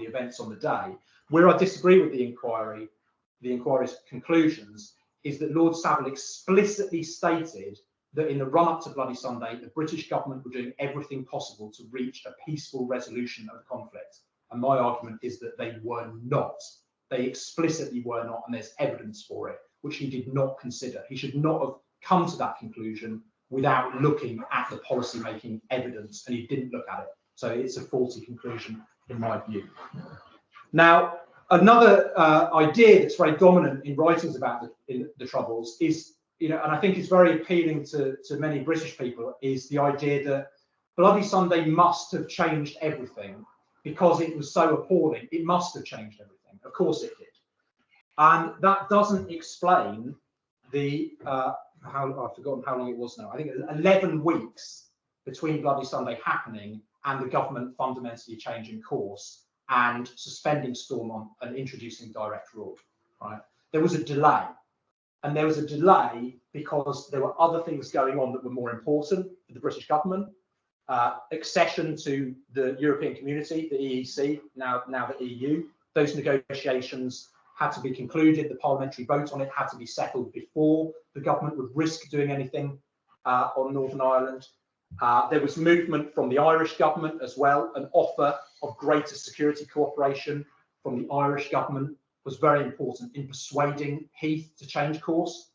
B: events on the day. Where I disagree with the inquiry's conclusions is that Lord Savile explicitly stated that in the run-up to Bloody Sunday, the British government were doing everything possible to reach a peaceful resolution of the conflict. And my argument is that they were not. They explicitly were not, and there's evidence for it, which he did not consider. He should not have come to that conclusion without looking at the policy-making evidence, and he didn't look at it. So it's a faulty conclusion, in my view. Now, another idea that's very dominant in writings about the Troubles is, and I think it's very appealing to many British people, is the idea that Bloody Sunday must have changed everything because it was so appalling. It must have changed everything. Of course it did. And that doesn't explain the, I've forgotten how long it was now. I think it was 11 weeks between Bloody Sunday happening and the government fundamentally changing course and suspending Stormont and introducing direct rule. Right? There was a delay, and there was a delay because there were other things going on that were more important for the British government. Accession to the European Community, the EEC, now the EU. Those negotiations had to be concluded. The parliamentary vote on it had to be settled before the government would risk doing anything on Northern Ireland. There was movement from the Irish government as well. An offer of greater security cooperation from the Irish government was very important in persuading Heath to change course.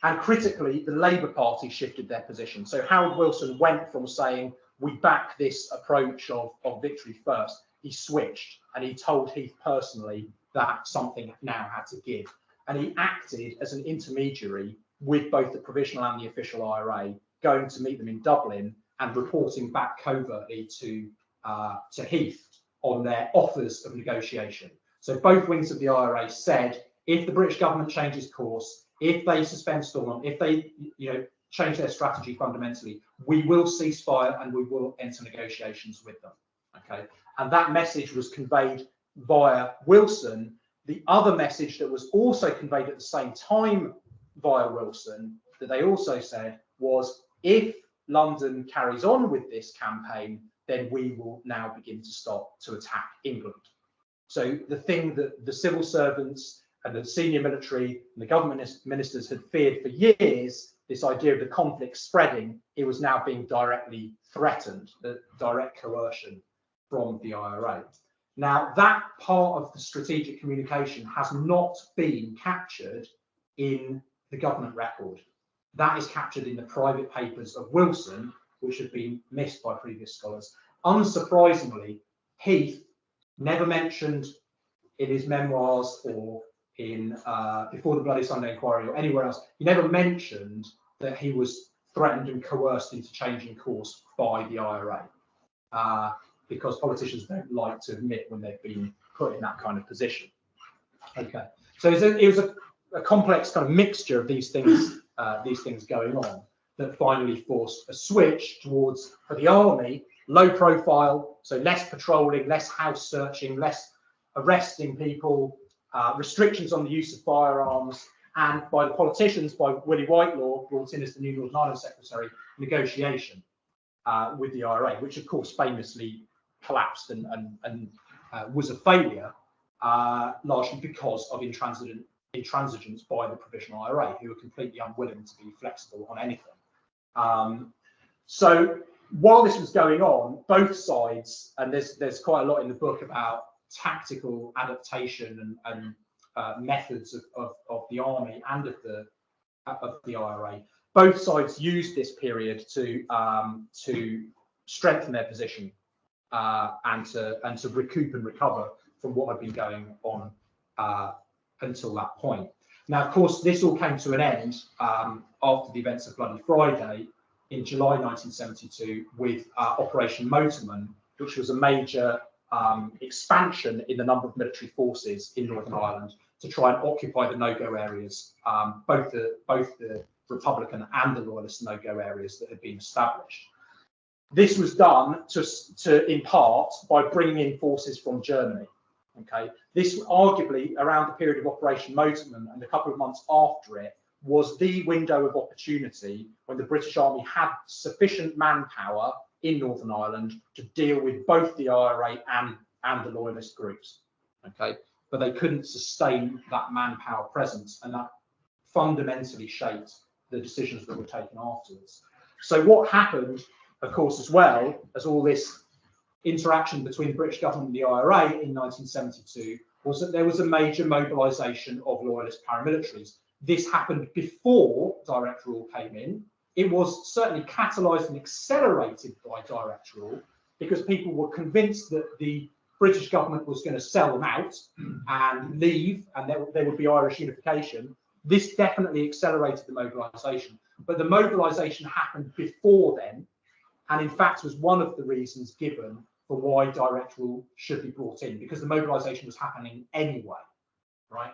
B: And critically, the Labour Party shifted their position. So Harold Wilson went from saying, we back this approach of victory first. He switched and he told Heath personally that something now had to give. And he acted as an intermediary with both the provisional and the official IRA, going to meet them in Dublin and reporting back covertly to Heath on their offers of negotiation. So both wings of the IRA said, if the British government changes course, if they suspend Stormont, if they change their strategy fundamentally, we will cease fire and we will enter negotiations with them. Okay, and that message was conveyed via Wilson. The other message that was also conveyed at the same time via Wilson, that they also said, was if London carries on with this campaign, then we will now begin to start to attack England. So the thing that the civil servants and the senior military and the government ministers had feared for years, this idea of the conflict spreading, it was now being directly threatened, the direct coercion from the IRA. Now, that part of the strategic communication has not been captured in the government record. That is captured in the private papers of Wilson, which have been missed by previous scholars. Unsurprisingly, Heath never mentioned in his memoirs or in Before the Bloody Sunday Inquiry or anywhere else, he never mentioned that he was threatened and coerced into changing course by the IRA, because politicians don't like to admit when they've been put in that kind of position. Okay, so it was a complex kind of mixture of these things going on that finally forced a switch towards, for the army, low profile, so less patrolling, less house searching, less arresting people, restrictions on the use of firearms, and by the politicians, by Willie Whitelaw, brought in as the new Northern Ireland Secretary, negotiation with the IRA, which of course famously collapsed and was a failure, largely because of intransigence by the provisional IRA, who were completely unwilling to be flexible on anything. So while this was going on, both sides, and there's quite a lot in the book about tactical adaptation and methods of the army and of the IRA, both sides used this period to strengthen their position and to recoup and recover from what had been going on until that point. Now, of course, this all came to an end after the events of Bloody Friday in July 1972 with Operation Motorman, which was a major expansion in the number of military forces in Northern Ireland to try and occupy the no-go areas, both the Republican and the Loyalist no-go areas that had been established. This was done in part by bringing in forces from Germany. Okay, this arguably around the period of Operation Motorman and a couple of months after it was the window of opportunity when the British Army had sufficient manpower in Northern Ireland to deal with both the IRA and the Loyalist groups. Okay, but they couldn't sustain that manpower presence, and that fundamentally shaped the decisions that were taken afterwards. So what happened, of course, as well as all this interaction between the British government and the IRA in 1972, was that there was a major mobilisation of Loyalist paramilitaries. This happened before direct rule came in. It was certainly catalysed and accelerated by direct rule because people were convinced that the British government was going to sell them out and leave, and there would be Irish unification. This definitely accelerated the mobilisation, but the mobilisation happened before then, and in fact was one of the reasons given for why direct rule should be brought in, because the mobilisation was happening anyway, right?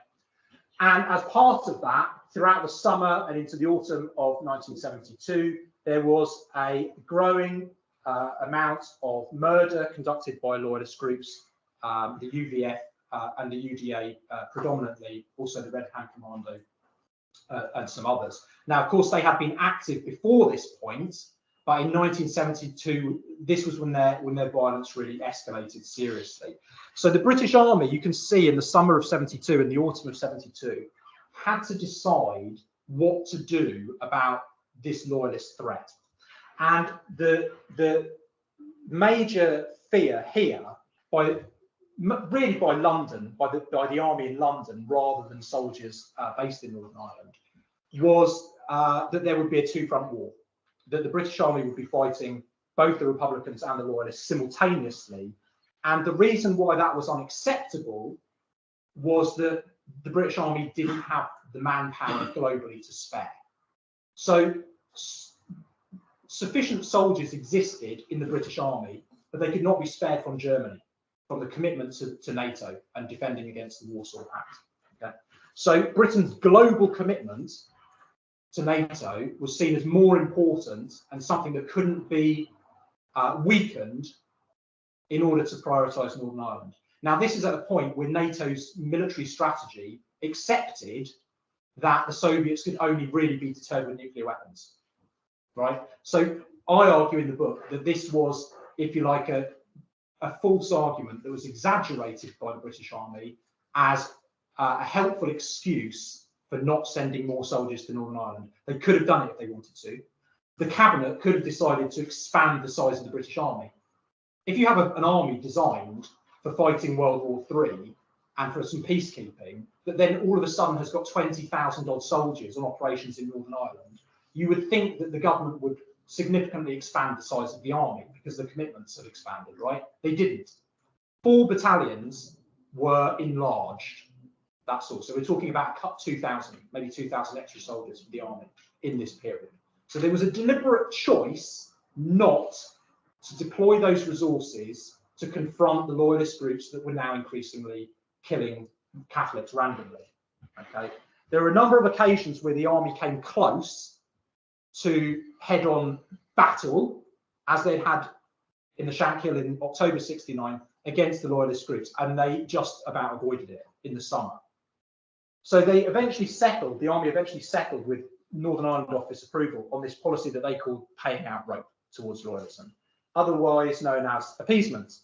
B: And as part of that, throughout the summer and into the autumn of 1972, there was a growing amount of murder conducted by loyalist groups, the UVF and the UDA predominantly, also the Red Hand Commando and some others. Now, of course, they had been active before this point, but in 1972, this was when their violence really escalated seriously. So the British Army, you can see in the summer of 72 and the autumn of 72, had to decide what to do about this loyalist threat. And the major fear here, really by London, by the army in London rather than soldiers based in Northern Ireland, was that there would be a two-front war, that the British Army would be fighting both the Republicans and the Loyalists simultaneously. And the reason why that was unacceptable was that the British Army didn't have the manpower globally to spare. So sufficient soldiers existed in the British Army, but they could not be spared from Germany, from the commitment to NATO and defending against the Warsaw Pact. Okay? So Britain's global commitment to NATO was seen as more important and something that couldn't be weakened in order to prioritise Northern Ireland. Now, this is at a point where NATO's military strategy accepted that the Soviets could only really be deterred with nuclear weapons, right? So I argue in the book that this was, if you like, a false argument that was exaggerated by the British Army as a helpful excuse for not sending more soldiers to Northern Ireland. They could have done it if they wanted to. The cabinet could have decided to expand the size of the British Army. If you have an army designed for fighting World War III and for some peacekeeping, that then all of a sudden has got 20,000 odd soldiers on operations in Northern Ireland, you would think that the government would significantly expand the size of the army because the commitments have expanded, right? They didn't. 4 battalions were enlarged. That's all. So we're talking about 2,000, maybe 2,000 extra soldiers for the army in this period. So there was a deliberate choice not to deploy those resources to confront the loyalist groups that were now increasingly killing Catholics randomly. Okay, there were a number of occasions where the army came close to head-on battle, as they had in the Shankill in October '69 against the loyalist groups, and they just about avoided it in the summer. So they eventually settled, the army eventually settled with Northern Ireland Office approval on this policy that they called paying out rope towards loyalism, otherwise known as appeasement.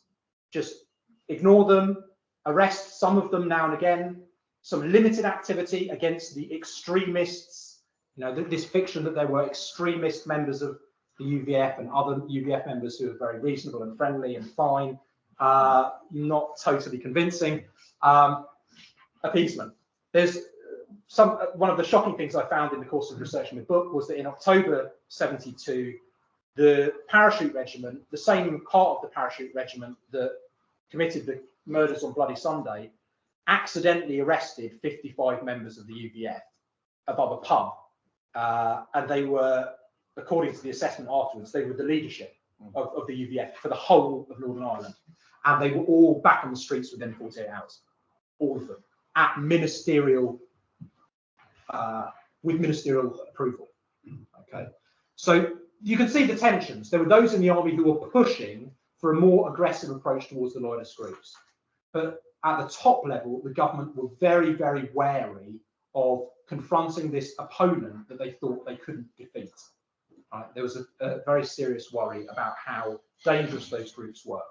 B: Just ignore them, arrest some of them now and again, some limited activity against the extremists, you know, this fiction that there were extremist members of the UVF and other UVF members who are very reasonable and friendly and fine, not totally convincing. Appeasement. There's one of the shocking things I found in the course of researching the book was that in October '72, the parachute regiment, the same part of the parachute regiment that committed the murders on Bloody Sunday, accidentally arrested 55 members of the UVF above a pub. And they were, according to the assessment afterwards, they were the leadership of the UVF for the whole of Northern Ireland. And they were all back on the streets within 48 hours, all of them, at ministerial, with ministerial approval. Okay, so you can see the tensions. There were those in the army who were pushing for a more aggressive approach towards the loyalist groups. But at the top level, the government were very, very wary of confronting this opponent that they thought they couldn't defeat. Right? There was a very serious worry about how dangerous those groups were.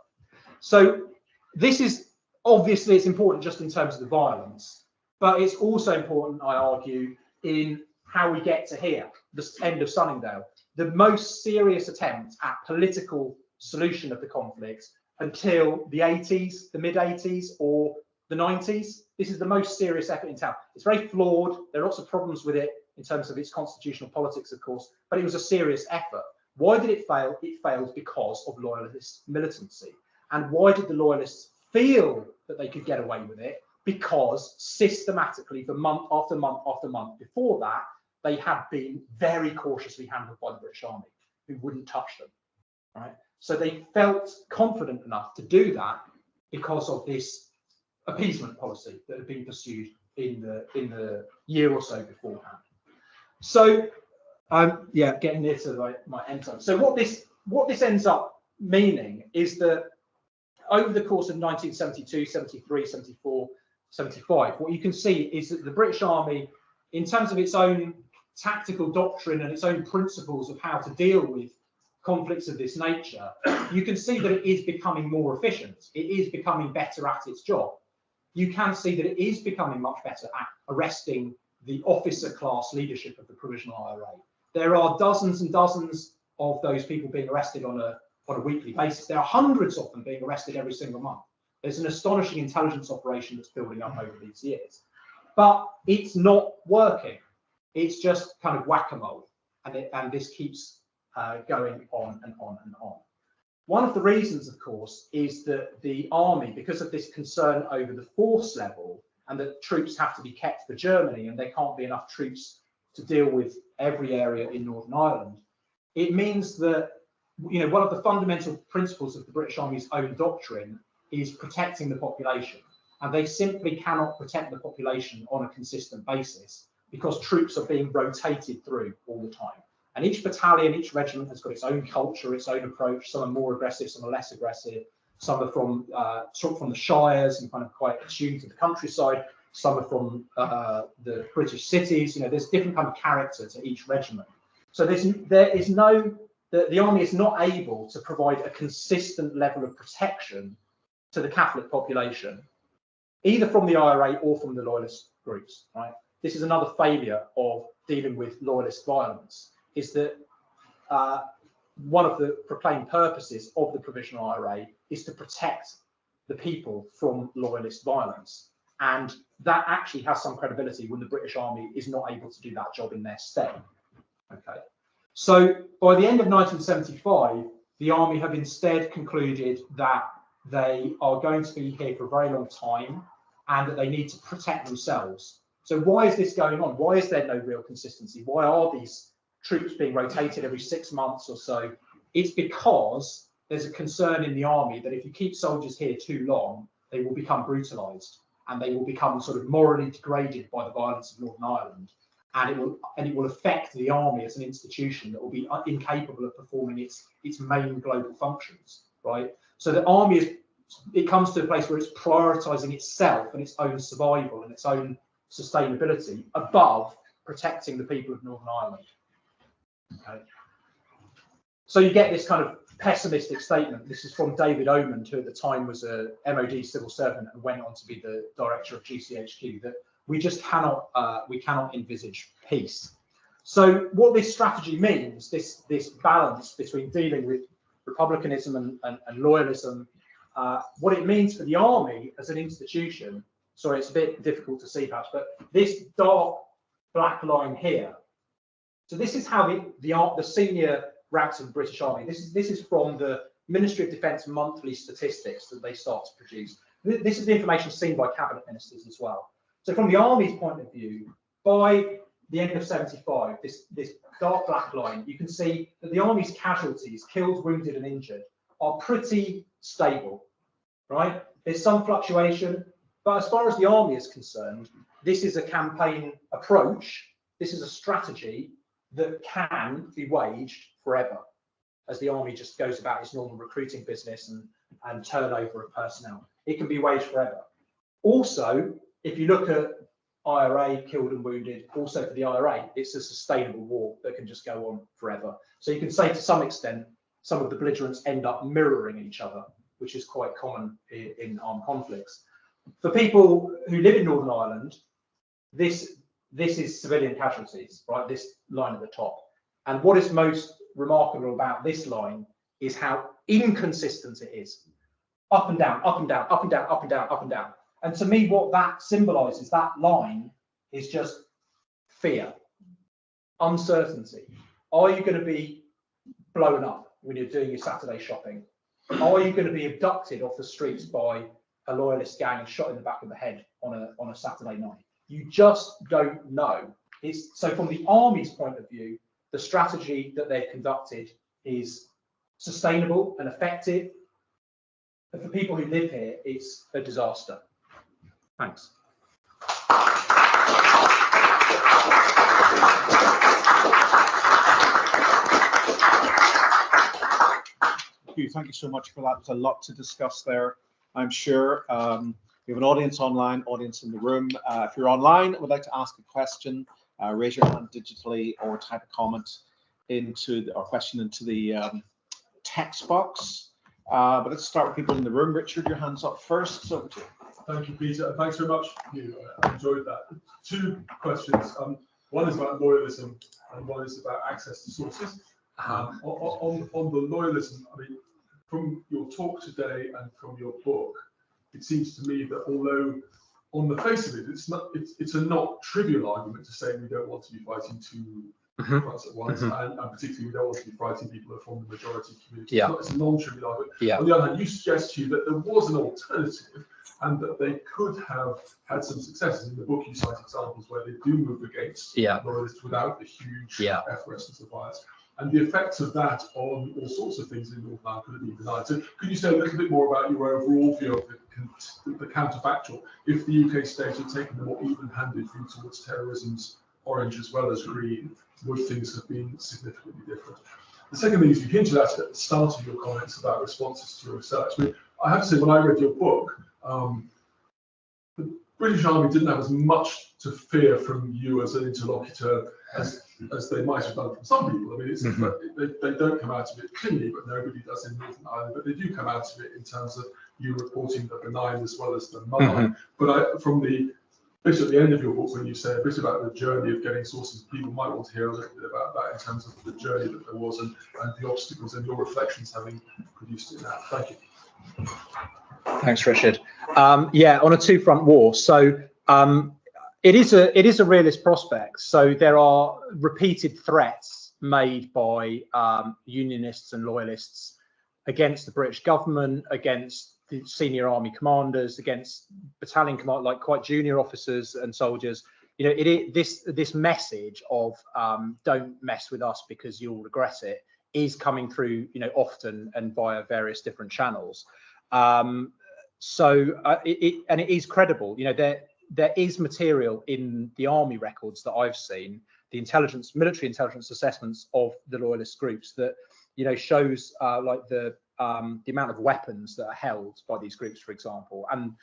B: So this is, obviously, it's important just in terms of the violence, but it's also important, I argue, in how we get to here, the end of Sunningdale, the most serious attempt at political solution of the conflict until the 80s, the mid-80s or the 90s. This is the most serious effort in town. It's very flawed. There are lots of problems with it in terms of its constitutional politics, of course, but it was a serious effort. Why did it fail? It failed because of loyalist militancy. And why did the loyalists feel that they could get away with it? Because systematically, for month after month after month before that, they had been very cautiously handled by the British Army, who wouldn't touch them. Right? So they felt confident enough to do that because of this appeasement policy that had been pursued in the year or so beforehand. So yeah, getting near to my end time. So what this ends up meaning is that over the course of 1972, 73, 74, 75, what you can see is that the British Army, in terms of its own tactical doctrine and its own principles of how to deal with conflicts of this nature, you can see that it is becoming more efficient. It is becoming better at its job. You can see that it is becoming much better at arresting the officer class leadership of the Provisional IRA. There are dozens and dozens of those people being arrested on a weekly basis. There are hundreds of them being arrested every single month. There's an astonishing intelligence operation that's building up over these years. But it's not working. It's just kind of whack-a-mole. And this keeps going on and on and on. One of the reasons, of course, is that the army, because of this concern over the force level and that troops have to be kept for Germany and there can't be enough troops to deal with every area in Northern Ireland, it means that, you know, one of the fundamental principles of the British Army's own doctrine is protecting the population. And they simply cannot protect the population on a consistent basis because troops are being rotated through all the time. And each battalion, each regiment has got its own culture, its own approach. Some are more aggressive, some are less aggressive. Some are from the shires and kind of quite attuned to the countryside. Some are from the British cities. You know, there's different kind of character to each regiment. So the army is not able to provide a consistent level of protection to the Catholic population, either from the IRA or from the loyalist groups. Right? This is another failure of dealing with loyalist violence. Is that one of the proclaimed purposes of the Provisional IRA is to protect the people from loyalist violence. And that actually has some credibility when the British Army is not able to do that job in their stead. Okay. So by the end of 1975, the army have instead concluded that they are going to be here for a very long time and that they need to protect themselves. So why is this going on? Why is there no real consistency? Why are these troops being rotated every 6 months or so? It's because there's a concern in the army that if you keep soldiers here too long, they will become brutalized and they will become sort of morally degraded by the violence of Northern Ireland. And it will affect the army as an institution that will be incapable of performing its main global functions, right? So the army it comes to a place where it's prioritizing itself and its own survival and its own sustainability above protecting the people of Northern Ireland. Okay. So you get this kind of pessimistic statement. This is from David Omand, who at the time was a MOD civil servant and went on to be the director of GCHQ, that we just cannot envisage peace. So what this strategy means, this balance between dealing with republicanism and loyalism, what it means for the army as an institution, sorry, it's a bit difficult to see perhaps, but this dark black line here. So this is how the senior ranks of the British Army. This is from the Ministry of Defence monthly statistics that they start to produce. This is the information seen by cabinet ministers as well. So from the army's point of view, by the end of 75, this dark black line, you can see that the army's casualties, killed, wounded, and injured, are pretty stable, right? There's some fluctuation, but as far as the army is concerned, this is a campaign approach. This is a strategy that can be waged forever as the army just goes about its normal recruiting business and turnover of personnel. It can be waged forever. Also, if you look at IRA, killed and wounded, also for the IRA, it's a sustainable war that can just go on forever. So you can say to some extent, some of the belligerents end up mirroring each other, which is quite common in armed conflicts. For people who live in Northern Ireland, this is civilian casualties, right? This line at the top. And what is most remarkable about this line is how inconsistent it is. Up and down, up and down, up and down, up and down, up and down. And to me, what that symbolizes, that line, is just fear, uncertainty. Are you going to be blown up when you're doing your Saturday shopping? Are you going to be abducted off the streets by a loyalist gang and shot in the back of the head on a Saturday night? You just don't know. So from the army's point of view, the strategy that they've conducted is sustainable and effective. But for people who live here, it's a disaster. Thanks.
A: Huw, thank you so much for that. There's a lot to discuss there, I'm sure. We have an audience online, audience in the room. If you're online and would like to ask a question, raise your hand digitally or type a comment or question into the text box. But let's start with people in the room. Richard, your hand's up first. Over to you.
C: Thank you, Peter. Thanks very much. I enjoyed that. Two questions. One is about loyalism and one is about access to sources. On the loyalism, I mean, from your talk today and from your book, it seems to me that although on the face of it, it's a not trivial argument to say we don't want to be fighting two fronts at once, and particularly we don't want to be fighting people who are from the majority community.
B: Yeah.
C: It's a non-trivial argument.
B: Yeah.
C: On the other hand, you suggest to you that there was an alternative and that they could have had some successes. In the book, you cite examples where they do move against loyalists without the huge effervescence of violence. And the effects of that on all sorts of things in Northern Ireland could have been denied. So could you say a little bit more about your overall view of the counterfactual? If the UK state had taken the more even-handed view towards terrorism's orange as well as green, would things have been significantly different? The second thing is you hinted at the start of your comments about responses to your research. I mean, I have to say, when I read your book, the British Army didn't have as much to fear from you as an interlocutor as they might have done from some people. I mean, it's, they don't come out of it cleanly, but nobody does in Northern Ireland. But they do come out of it in terms of you reporting the benign as well as the malign. But from the bit at the end of your book, when you say a bit about the journey of getting sources, people might want to hear a little bit about that in terms of the journey that there was and the obstacles and your reflections having produced it now. Thank you.
B: Thanks, Richard. Yeah, on a two-front war. So it is a realist prospect. So there are repeated threats made by unionists and loyalists against the British government, against the senior army commanders, against battalion command, like quite junior officers and soldiers. You know, this message of don't mess with us because you'll regret it is coming through, you know, often and via various different channels. It is credible. You know, there is material in the army records that I've seen, the military intelligence assessments of the loyalist groups that, you know, shows like the amount of weapons that are held by these groups, for example, and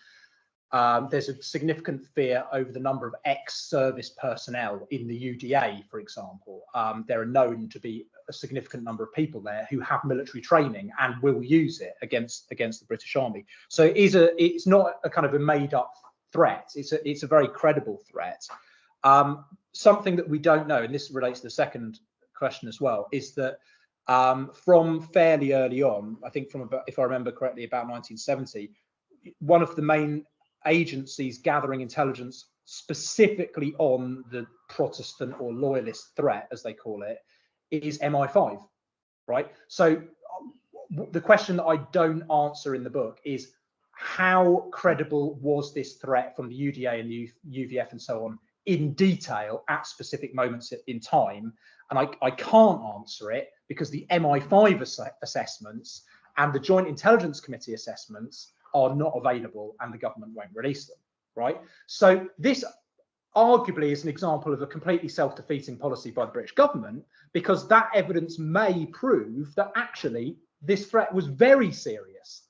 B: there's a significant fear over the number of ex-service personnel in the UDA, for example. There are known to be a significant number of people there who have military training and will use it against the British Army. So it's not a kind of a made-up threat. It's a very credible threat. Something that we don't know, and this relates to the second question as well, is that from fairly early on, I think from about, if I remember correctly, about 1970, one of the main agencies gathering intelligence specifically on the Protestant or loyalist threat, as they call it, is MI5, right? So the question that I don't answer in the book is how credible was this threat from the UDA and the UVF and so on in detail at specific moments in time? And I can't answer it because the MI5 assessments and the Joint Intelligence Committee assessments are not available and the government won't release them, right? So this arguably is an example of a completely self-defeating policy by the British government, because that evidence may prove that actually this threat was very serious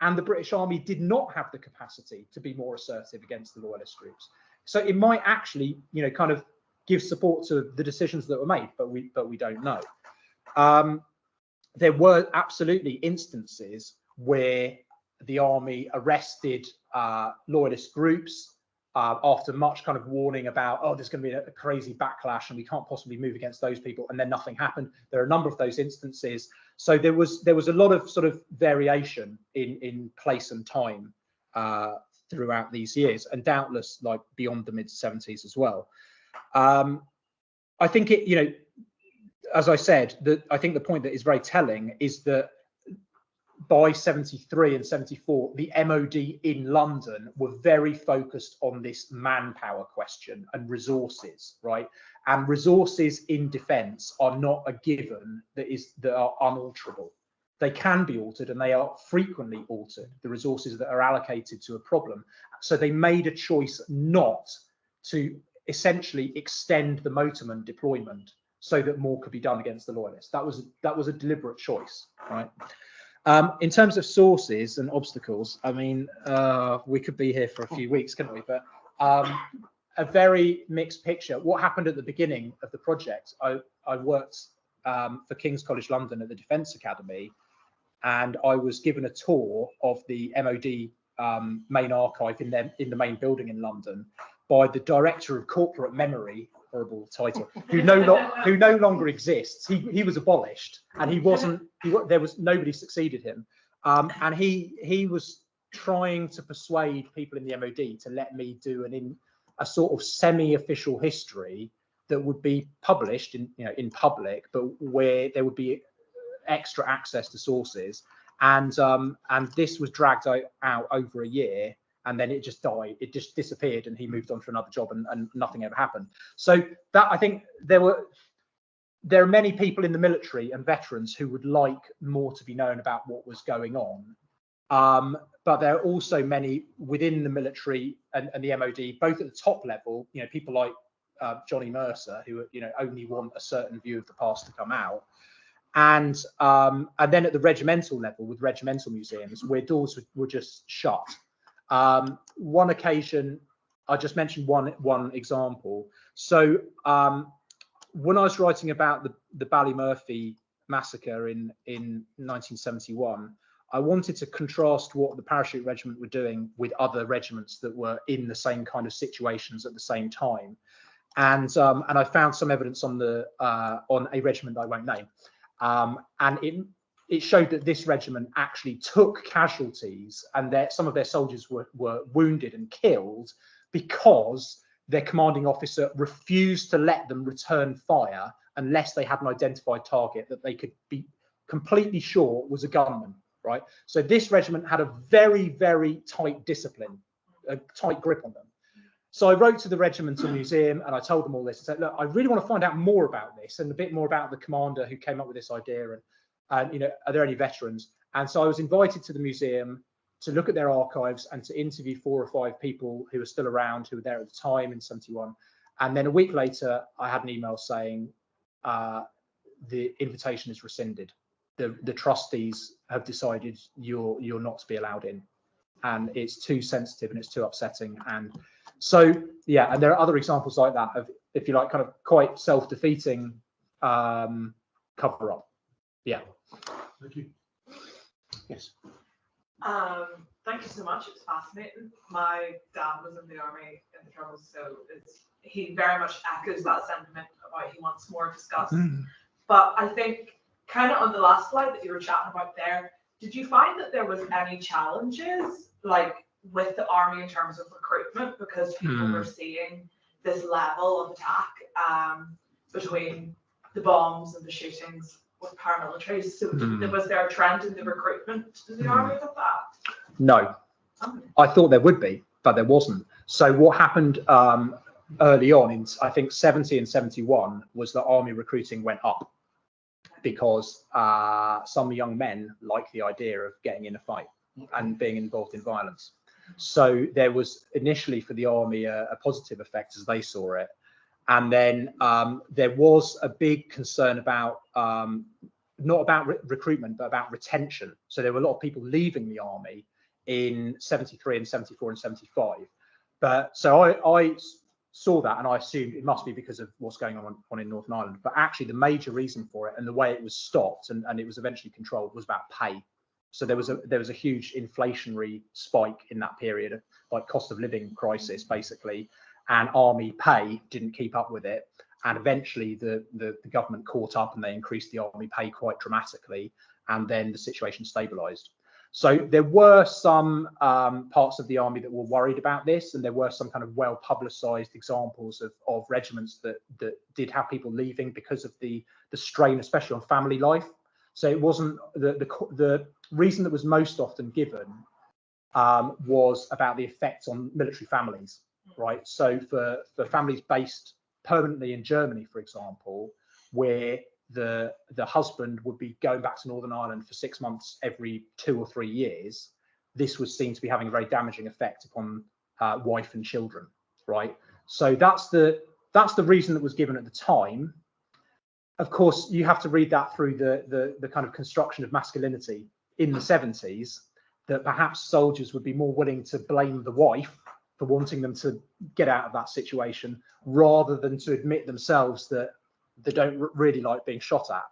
B: and the British Army did not have the capacity to be more assertive against the loyalist groups. So it might actually, you know, kind of give support to the decisions that were made, but we don't know. There were absolutely instances where the army arrested loyalist groups after much kind of warning about, oh, there's going to be a crazy backlash and we can't possibly move against those people, and then nothing happened. There are a number of those instances. So there was a lot of sort of variation in place and time throughout these years, and doubtless like beyond the mid-70s as well. I think it, you know, as I said, I think the point that is very telling is that by 73 and 74, the MOD in London were very focused on this manpower question and resources, right? And resources in defence are not a given that are unalterable. They can be altered, and they are frequently altered, the resources that are allocated to a problem. So they made a choice not to essentially extend the motorman deployment so that more could be done against the loyalists. That was a deliberate choice, right? In terms of sources and obstacles, I mean, we could be here for a few weeks, couldn't we? But a very mixed picture. What happened at the beginning of the project? I worked for King's College London at the Defence Academy, and I was given a tour of the MOD main archive in the main building in London by the Director of Corporate Memory, horrible title, who no longer exists. He was abolished, and there was nobody succeeded him, and he was trying to persuade people in the MOD to let me do a sort of semi-official history that would be published in public, but where there would be extra access to sources. And this was dragged out over a year, and then it just died. It just disappeared, and he moved on to another job, and nothing ever happened. So that, I think there are many people in the military and veterans who would like more to be known about what was going on. But there are also many within the military and the MOD, both at the top level, people like Johnny Mercer, who only want a certain view of the past to come out. And then at the regimental level, with regimental museums, where doors were just shut. One occasion, I just mentioned one example. So when I was writing about the Ballymurphy massacre in 1971, I wanted to contrast what the parachute regiment were doing with other regiments that were in the same kind of situations at the same time. And I found some evidence on a regiment I won't name. And it showed that this regiment actually took casualties, and some of their soldiers were wounded and killed because their commanding officer refused to let them return fire unless they had an identified target that they could be completely sure was a gunman, right? So this regiment had a very, very tight discipline, a tight grip on them. So I wrote to the regimental museum and I told them all this. I said, look, I really want to find out more about this and a bit more about the commander who came up with this idea, and are there any veterans? And so I was invited to the museum to look at their archives and to interview 4 or 5 people who were still around, who were there at the time in 71. And then a week later, I had an email saying the invitation is rescinded. The trustees have decided you're not to be allowed in, and it's too sensitive and it's too upsetting. And so, yeah, and there are other examples like that of, if you like, kind of quite self-defeating cover-up. Yeah.
C: Thank you.
A: Yes.
D: Thank you so much. It was fascinating. My dad was in the army in the Troubles, so he very much echoes that sentiment about he wants more discussed. But I think kind of on the last slide that you were chatting about there, did you find that there was any challenges like with the army in terms of recruitment, because people were seeing this level of attack between the bombs and the shootings with paramilitaries? So was there a trend in the recruitment to the army with that? No. I thought there would be, but there wasn't. So what happened early on in, I think, 70 and 71 was that army recruiting went up because some young men liked the idea of getting in a fight and being involved in violence. So there was initially for the army a positive effect as they saw it. And then there was a big concern about, not about recruitment, but about retention. So there were a lot of people leaving the army in 73 and 74 and 75. But so I saw that and I assumed it must be because of what's going on in Northern Ireland. But actually the major reason for it and the way it was stopped and it was eventually controlled was about pay. So there was a huge inflationary spike in that period, like cost of living crisis, basically, and army pay didn't keep up with it. And eventually the government caught up and they increased the army pay quite dramatically, and then the situation stabilized. So there were some parts of the army that were worried about this, and there were some kind of well-publicized examples of regiments that did have people leaving because of the strain, especially on family life. So it wasn't the reason that was most often given was about the effects on military families, right? So for families based permanently in Germany, for example, where the husband would be going back to Northern Ireland for 6 months every 2 or 3 years, this was seen to be having a very damaging effect upon wife and children, right? So that's the reason that was given at the time. Of course, you have to read that through the kind of construction of masculinity
B: in the 70s, that perhaps soldiers would be more willing to blame the wife for wanting them to get out of that situation, rather than to admit themselves that they don't really like being shot at.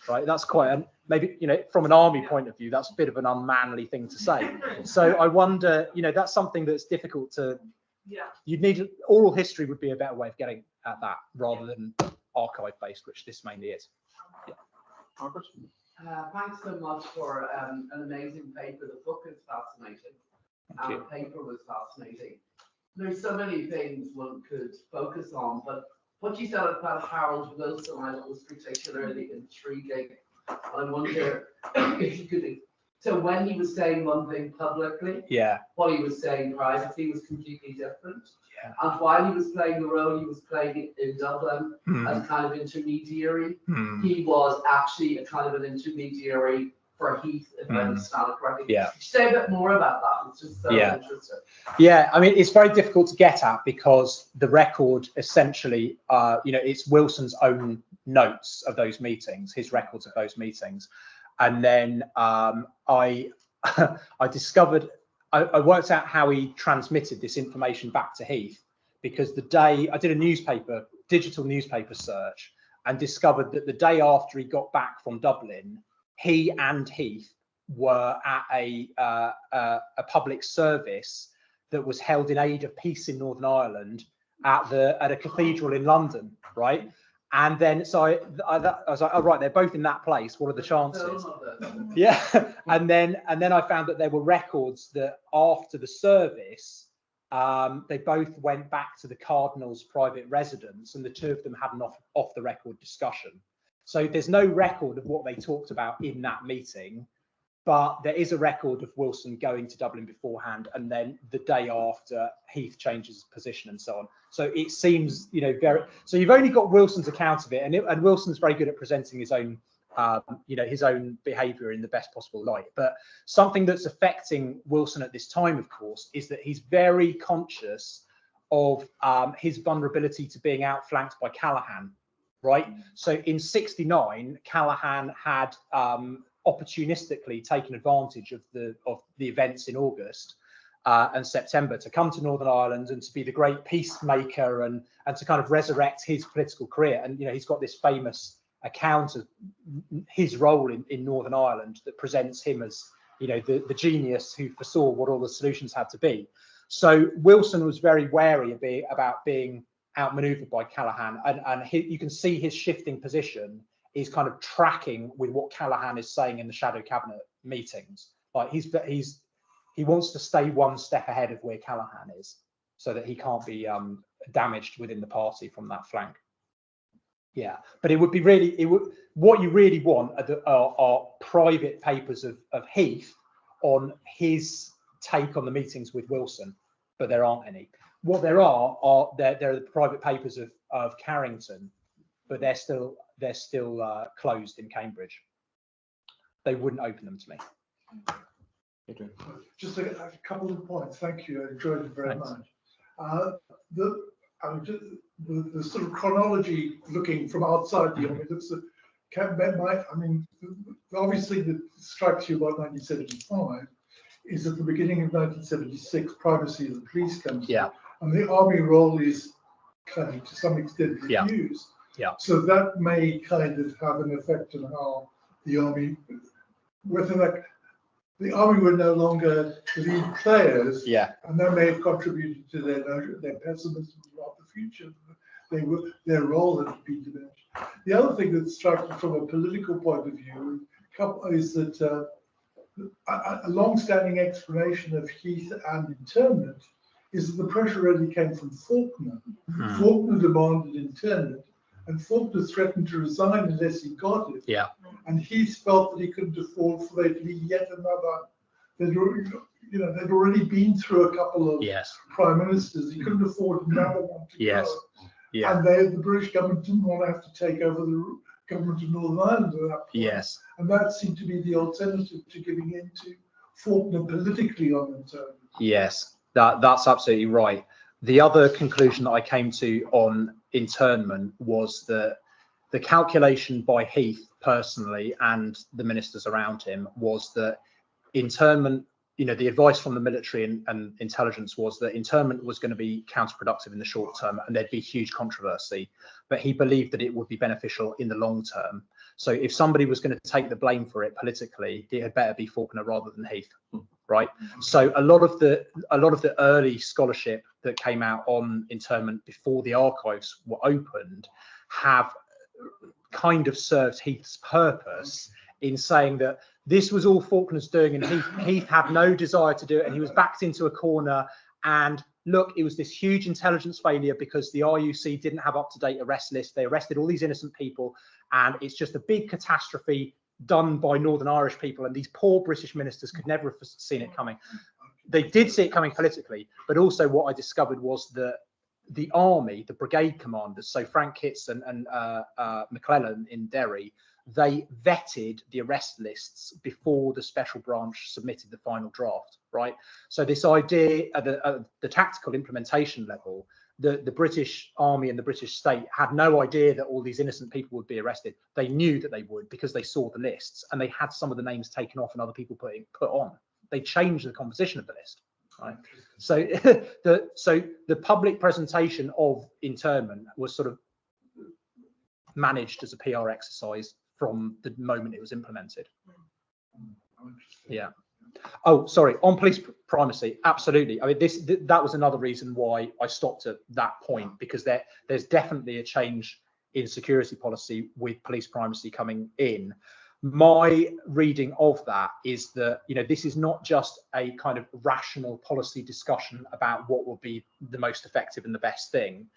B: Right? That's quite maybe, from an army point of view, that's a bit of an unmanly thing to say. So I wonder, that's something that's difficult to.
D: Yeah.
B: You'd need oral history would be a better way of getting at that, rather than archive based, which this mainly is. Yeah.
A: Margaret?
E: Thanks so much for an amazing paper. The book is fascinating, and the paper was fascinating. There's so many things one could focus on, but what you said about Harold Wilson, I thought was particularly intriguing. I wonder if you could. So when he was saying one thing publicly, what he was saying privately was completely different. Yeah. And while he was playing the role he was playing in Dublin as kind of intermediary, he was actually a kind of an intermediary for Heath, if I understand it correctly. Yeah. Could you say a bit more about that? It's just so interesting.
B: Yeah, I mean, it's very difficult to get at, because the record essentially, it's Wilson's own notes of those meetings, his records of those meetings. And then I discovered, I worked out how he transmitted this information back to Heath, because the day I did a digital newspaper search, and discovered that the day after he got back from Dublin, he and Heath were at a public service that was held in aid of peace in Northern Ireland at a cathedral in London, right? And then so I was like, oh right, they're both in that place. What are the chances? Yeah. and then I found that there were records that after the service, they both went back to the Cardinal's private residence, and the two of them had an off the record discussion. So there's no record of what they talked about in that meeting, but there is a record of Wilson going to Dublin beforehand, and then the day after Heath changes his position and so on. So it seems, very. So you've only got Wilson's account of it, and Wilson's very good at presenting his own, his own behaviour in the best possible light. But something that's affecting Wilson at this time, of course, is that he's very conscious of his vulnerability to being outflanked by Callaghan. Right. So in '69, Callaghan had opportunistically taken advantage of the events in August and September to come to Northern Ireland and to be the great peacemaker and to kind of resurrect his political career. And he's got this famous account of his role in Northern Ireland that presents him as the genius who foresaw what all the solutions had to be. So Wilson was very wary about being outmaneuvered by Callaghan, and you can see his shifting position is kind of tracking with what Callaghan is saying in the shadow cabinet meetings. Like he wants to stay one step ahead of where Callaghan is, so that he can't be damaged within the party from that flank. Yeah, but what you really want are private papers of Heath on his take on the meetings with Wilson, but there aren't any. What there are the private papers of Carrington, but they're still closed in Cambridge. They wouldn't open them to me.
F: Just a couple of points. Thank you. I enjoyed it very much. The sort of chronology, looking from outside the army, looks at obviously that strikes you about 1975 is at the beginning of 1976, primacy of the police comes in, and the army role is kind of to some extent reduced. Yeah. So that may kind of have an effect on how the army, whether the army were no longer lead players, and that may have contributed to their pessimism about the future. Their role had been diminished. The other thing that struck me from a political point of view is that a long-standing explanation of Heath and internment is that the pressure really came from Faulkner. Faulkner demanded internment, and Faulkner threatened to resign unless he got it. Yeah. And Heath felt that he couldn't afford for there to be yet another. They'd already been through a couple of prime ministers. He couldn't afford another one to go. Yeah. And the British government didn't want to have to take over the government of Northern Ireland at that point. Yes. And that seemed to be the alternative to giving in to Faulkner politically on internment. Yes, that's absolutely right. The other conclusion that I came to on internment was that the calculation by Heath personally and the ministers around him was that
B: internment, the advice from the military and intelligence was that internment was going to be counterproductive in the short term and there'd be huge controversy, but he believed that it would be beneficial in the long term. So if somebody was going to take the blame for it politically, it had better be Faulkner rather than Heath, right? So a lot of the early scholarship that came out on internment before the archives were opened have kind of served Heath's purpose in saying that this was all Faulkner's doing and Heath had no desire to do it, and he was backed into a corner. And look, it was this huge intelligence failure because the RUC didn't have up-to-date arrest lists. They arrested all these innocent people, and it's just a big catastrophe done by Northern Irish people, and these poor British ministers could never have seen it coming. They did see it coming politically, but also what I discovered was that the army, the brigade commanders, so Frank Kitts and McClellan in Derry, they vetted the arrest lists before the special branch submitted the final draft, right? So this idea at the tactical implementation level, the British army and the British state had no idea that all these innocent people would be arrested. They knew that they would because they saw the lists and they had some of the names taken off and other people put on. They changed the composition of the list, right? So the public presentation of internment was sort of managed as a PR exercise from the moment it was implemented. Yeah. Oh, sorry. On police primacy, absolutely. I mean, that was another reason why I stopped at that point, because there's definitely a change in security policy with police primacy coming in. My reading of that is that, this is not just a kind of rational policy discussion about what will be the most effective and the best thing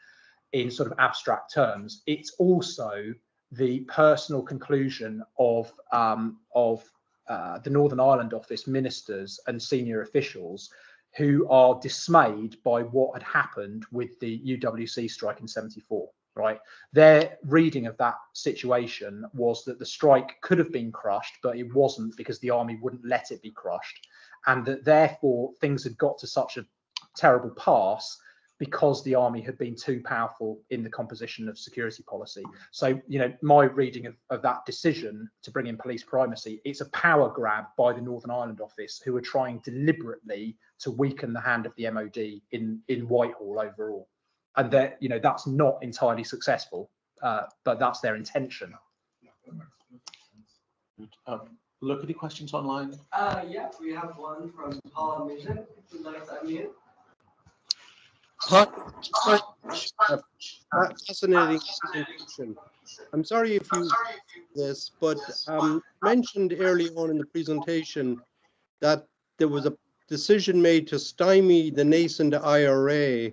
B: in sort of abstract terms. It's also the personal conclusion of the Northern Ireland office ministers and senior officials who are dismayed by what had happened with the UWC strike in '74, right? Their reading of that situation was that the strike could have been crushed, but it wasn't because the army wouldn't let it be crushed, and that therefore things had got to such a terrible pass because the army had been too powerful in the composition of security policy. So, my reading of that decision to bring in police primacy, it's a power grab by the Northern Ireland office, who are trying deliberately to weaken the hand of the MOD in Whitehall overall. And that, that's not entirely successful, but that's their intention.
A: Look, any questions online?
G: Yeah, we have one from Paul Mason. If you'd like to unmute.
H: Fascinating presentation. I'm sorry if you this, but mentioned early on in the presentation that there was a decision made to stymie the nascent IRA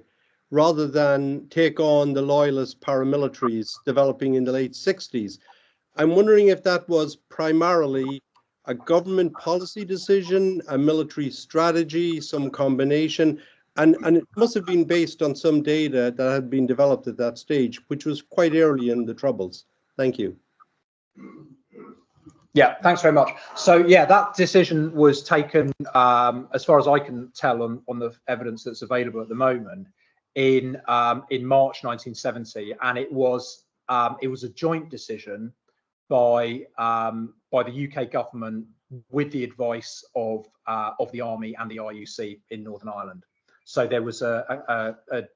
H: rather than take on the loyalist paramilitaries developing in the late 60s. I'm wondering if that was primarily a government policy decision, a military strategy, some combination. And it must have been based on some data that had been developed at that stage, which was quite early in the Troubles. Thank you.
B: Yeah, thanks very much. So yeah, that decision was taken, as far as I can tell on the evidence that's available at the moment, in March 1970, and it was a joint decision by the UK government with the advice of the army and the RUC in Northern Ireland. So there was a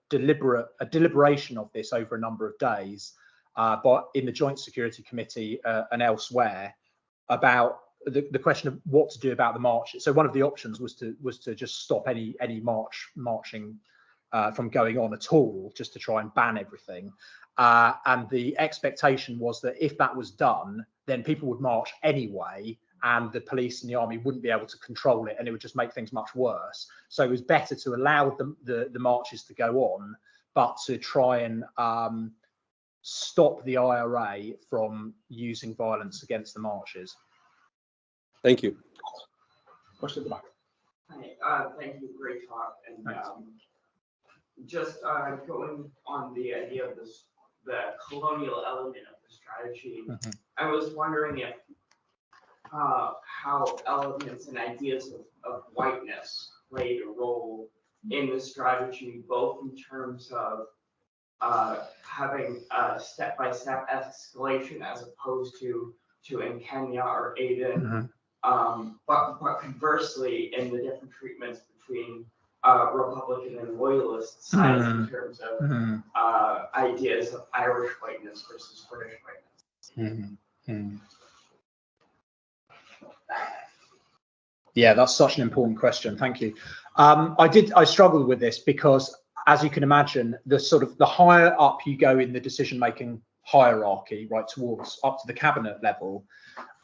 B: deliberation of this over a number of days, but in the Joint Security Committee and elsewhere, about the question of what to do about the march. So one of the options was to just stop any marching from going on at all, just to try and ban everything. And the expectation was that if that was done, then people would march anyway, and the police and the army wouldn't be able to control it, and it would just make things much worse. So it was better to allow the marches to go on, but to try and stop the IRA from using violence against the marches.
H: Thank you.
A: Question at the back.
G: Hi, thank you, great talk. And just going on the idea of the colonial element of the strategy, I was wondering if how elements and ideas of whiteness played a role in the strategy, both in terms of having a step-by-step escalation as opposed to in Kenya or Aden, But conversely, in the different treatments between Republican and loyalist sides in terms of ideas of Irish whiteness versus British whiteness.
B: Yeah, that's such an important question. Thank you. I struggled with this because, as you can imagine, the higher up you go in the decision-making hierarchy, right, towards up to the cabinet level,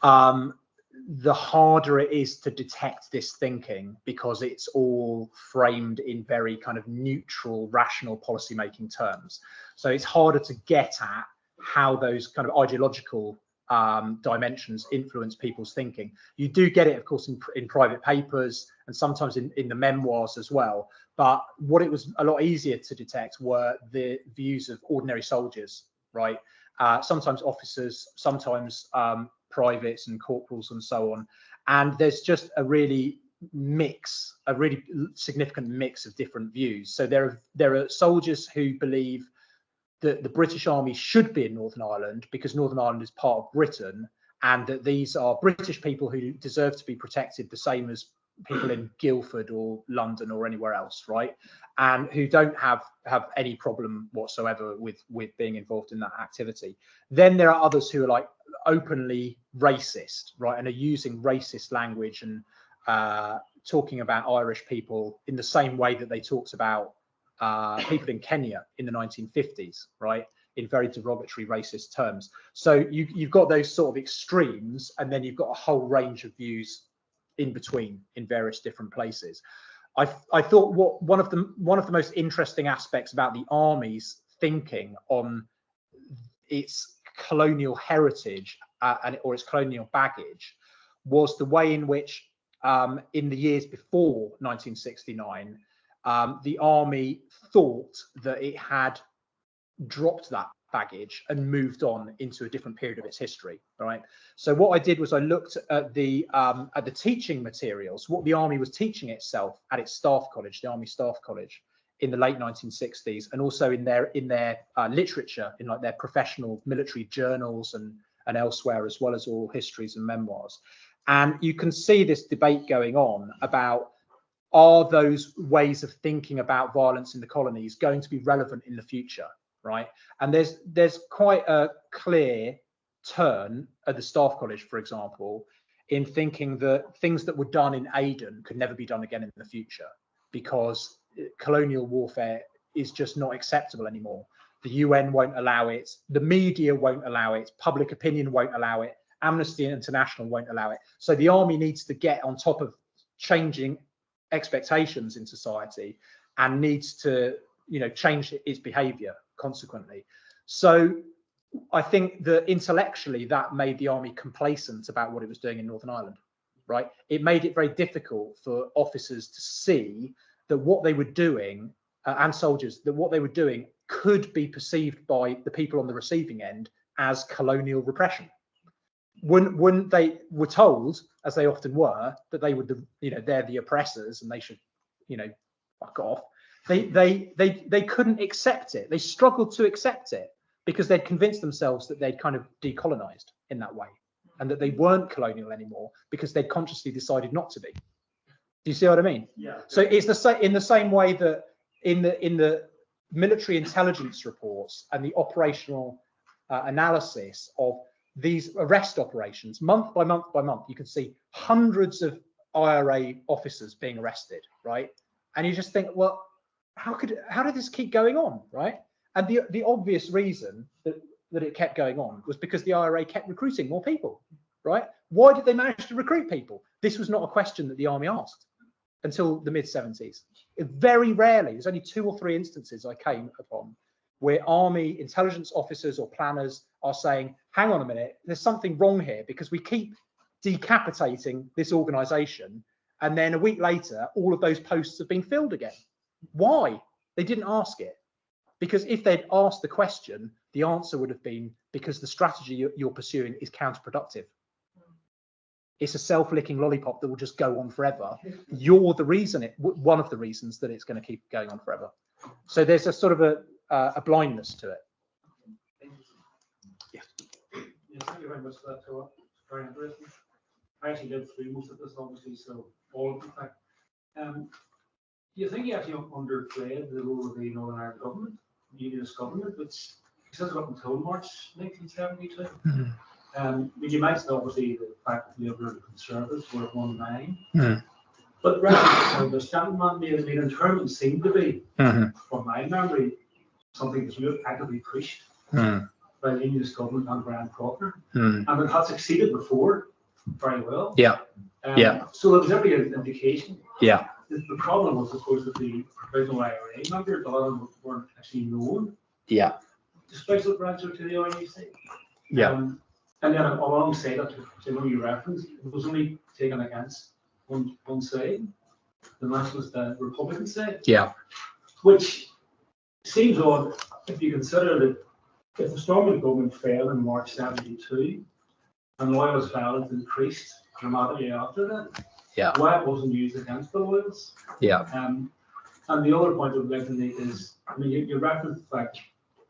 B: the harder it is to detect this thinking, because it's all framed in very kind of neutral, rational policy-making terms. So it's harder to get at how those kind of ideological dimensions influence people's thinking. You do get it, of course, in private papers and sometimes in the memoirs as well. But what it was a lot easier to detect were the views of ordinary soldiers, right? Sometimes officers, sometimes privates and corporals and so on. And there's just a really significant mix of different views. So there are soldiers who believe that the British Army should be in Northern Ireland because Northern Ireland is part of Britain, and that these are British people who deserve to be protected the same as people in Guildford or London or anywhere else, right? And who don't have any problem whatsoever with being involved in that activity. Then there are others who are like openly racist, right, and are using racist language and talking about Irish people in the same way that they talked about people in Kenya in the 1950s, right, in very derogatory racist terms. So you've got those sort of extremes, and then you've got a whole range of views in between in various different places. I thought one of the most interesting aspects about the army's thinking on its colonial heritage or its colonial baggage was the way in which in the years before 1969 the army thought that it had dropped that baggage and moved on into a different period of its history, right? So what I did was I looked at the teaching materials, what the army was teaching itself at its staff college, the Army Staff College, in the late 1960s, and also in their literature, in like their professional military journals and elsewhere, as well as all histories and memoirs. And you can see this debate going on about, are those ways of thinking about violence in the colonies going to be relevant in the future, right? And there's quite a clear turn at the Staff College, for example, in thinking that things that were done in Aden could never be done again in the future, because colonial warfare is just not acceptable anymore. The UN won't allow it, the media won't allow it, public opinion won't allow it, Amnesty International won't allow it. So the army needs to get on top of changing expectations in society and needs to, change its behavior consequently. So I think that intellectually that made the army complacent about what it was doing in Northern Ireland, right? It made it very difficult for officers to see that what they were doing, and soldiers, that what they were doing could be perceived by the people on the receiving end as colonial repression. When they were told, as they often were, that they would, they're the oppressors and they should, fuck off. They couldn't accept it. They struggled to accept it because they'd convinced themselves that they'd kind of decolonized in that way, and that they weren't colonial anymore because they'd consciously decided not to be. Do you see what I mean?
G: Yeah.
B: So it's in the same way that in the military intelligence reports and the operational analysis of these arrest operations, month by month by month, you can see hundreds of IRA officers being arrested, right? And you just think, well, how did this keep going on, right? And the obvious reason that it kept going on was because the IRA kept recruiting more people, right? Why did they manage to recruit people? This was not a question that the army asked until the mid-70s. Very rarely, there's only 2 or 3 instances I came upon where army intelligence officers or planners are saying, hang on a minute, there's something wrong here because we keep decapitating this organization, and then a week later all of those posts have been filled again. Why? They didn't ask it, because if they'd asked the question, the answer would have been because the strategy you're pursuing is counterproductive. It's a self-licking lollipop that will just go on forever. You're the reason, one of the reasons that it's going to keep going on forever. So there's a sort of a blindness to it.
I: Yes, thank you very much for that talk. Very interesting. I actually lived through most of this, obviously, so all of the fact. Do you think he actually underplayed the role of the Northern Ireland government, the Unionist government, which existed up until March 1972? But you might know, obviously, the fact that the Liberal Conservatives were at 1-9. But rather, the standing mandate, the internment seemed to be, from my memory, something that's really actively pushed by the Unionist government and Brian Proctor. And it had succeeded before very well. So there was every indication. The problem was, of course, that the provisional IRA members, a lot of them weren't actually known. Despite the answer to the RNC. And then alongside that, to when you referenced, it was only taken against one side, the Nationalist Republican side. Which seems odd if you consider that if the Stormont government failed in March 72 and loyalist violence increased dramatically after that, why it wasn't used against the loyalists. And the other point I would like to make is, I mean, you referenced the fact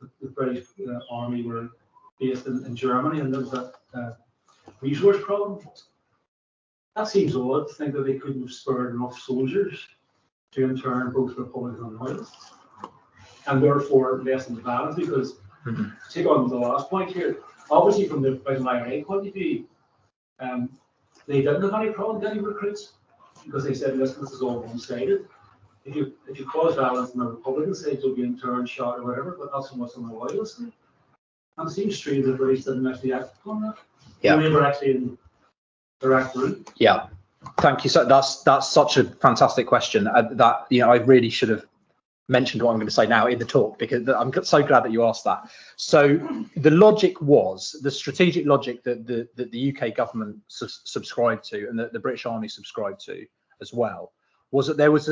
I: that the British Army were based in Germany and there was a resource problem. That seems odd to think that they couldn't have spared enough soldiers to intern both Republicans and loyalists, and therefore lessen the balance. Because to take on the last point here, obviously from the IRA point of view, they didn't have any problem getting recruits because they said, listen, this is all one-sided. If you cause violence on the Republican side, you'll be interned, shot, or whatever, but not so much on the loyalist side. And it seems strange that the British didn't actually act on that. They were actually in the right route.
B: Thank you. So that's such a fantastic question. That I really should have mentioned what I'm going to say now in the talk, because I'm so glad that you asked that. So the logic was, the strategic logic that the UK government subscribed to and that the British Army subscribed to as well, was that there was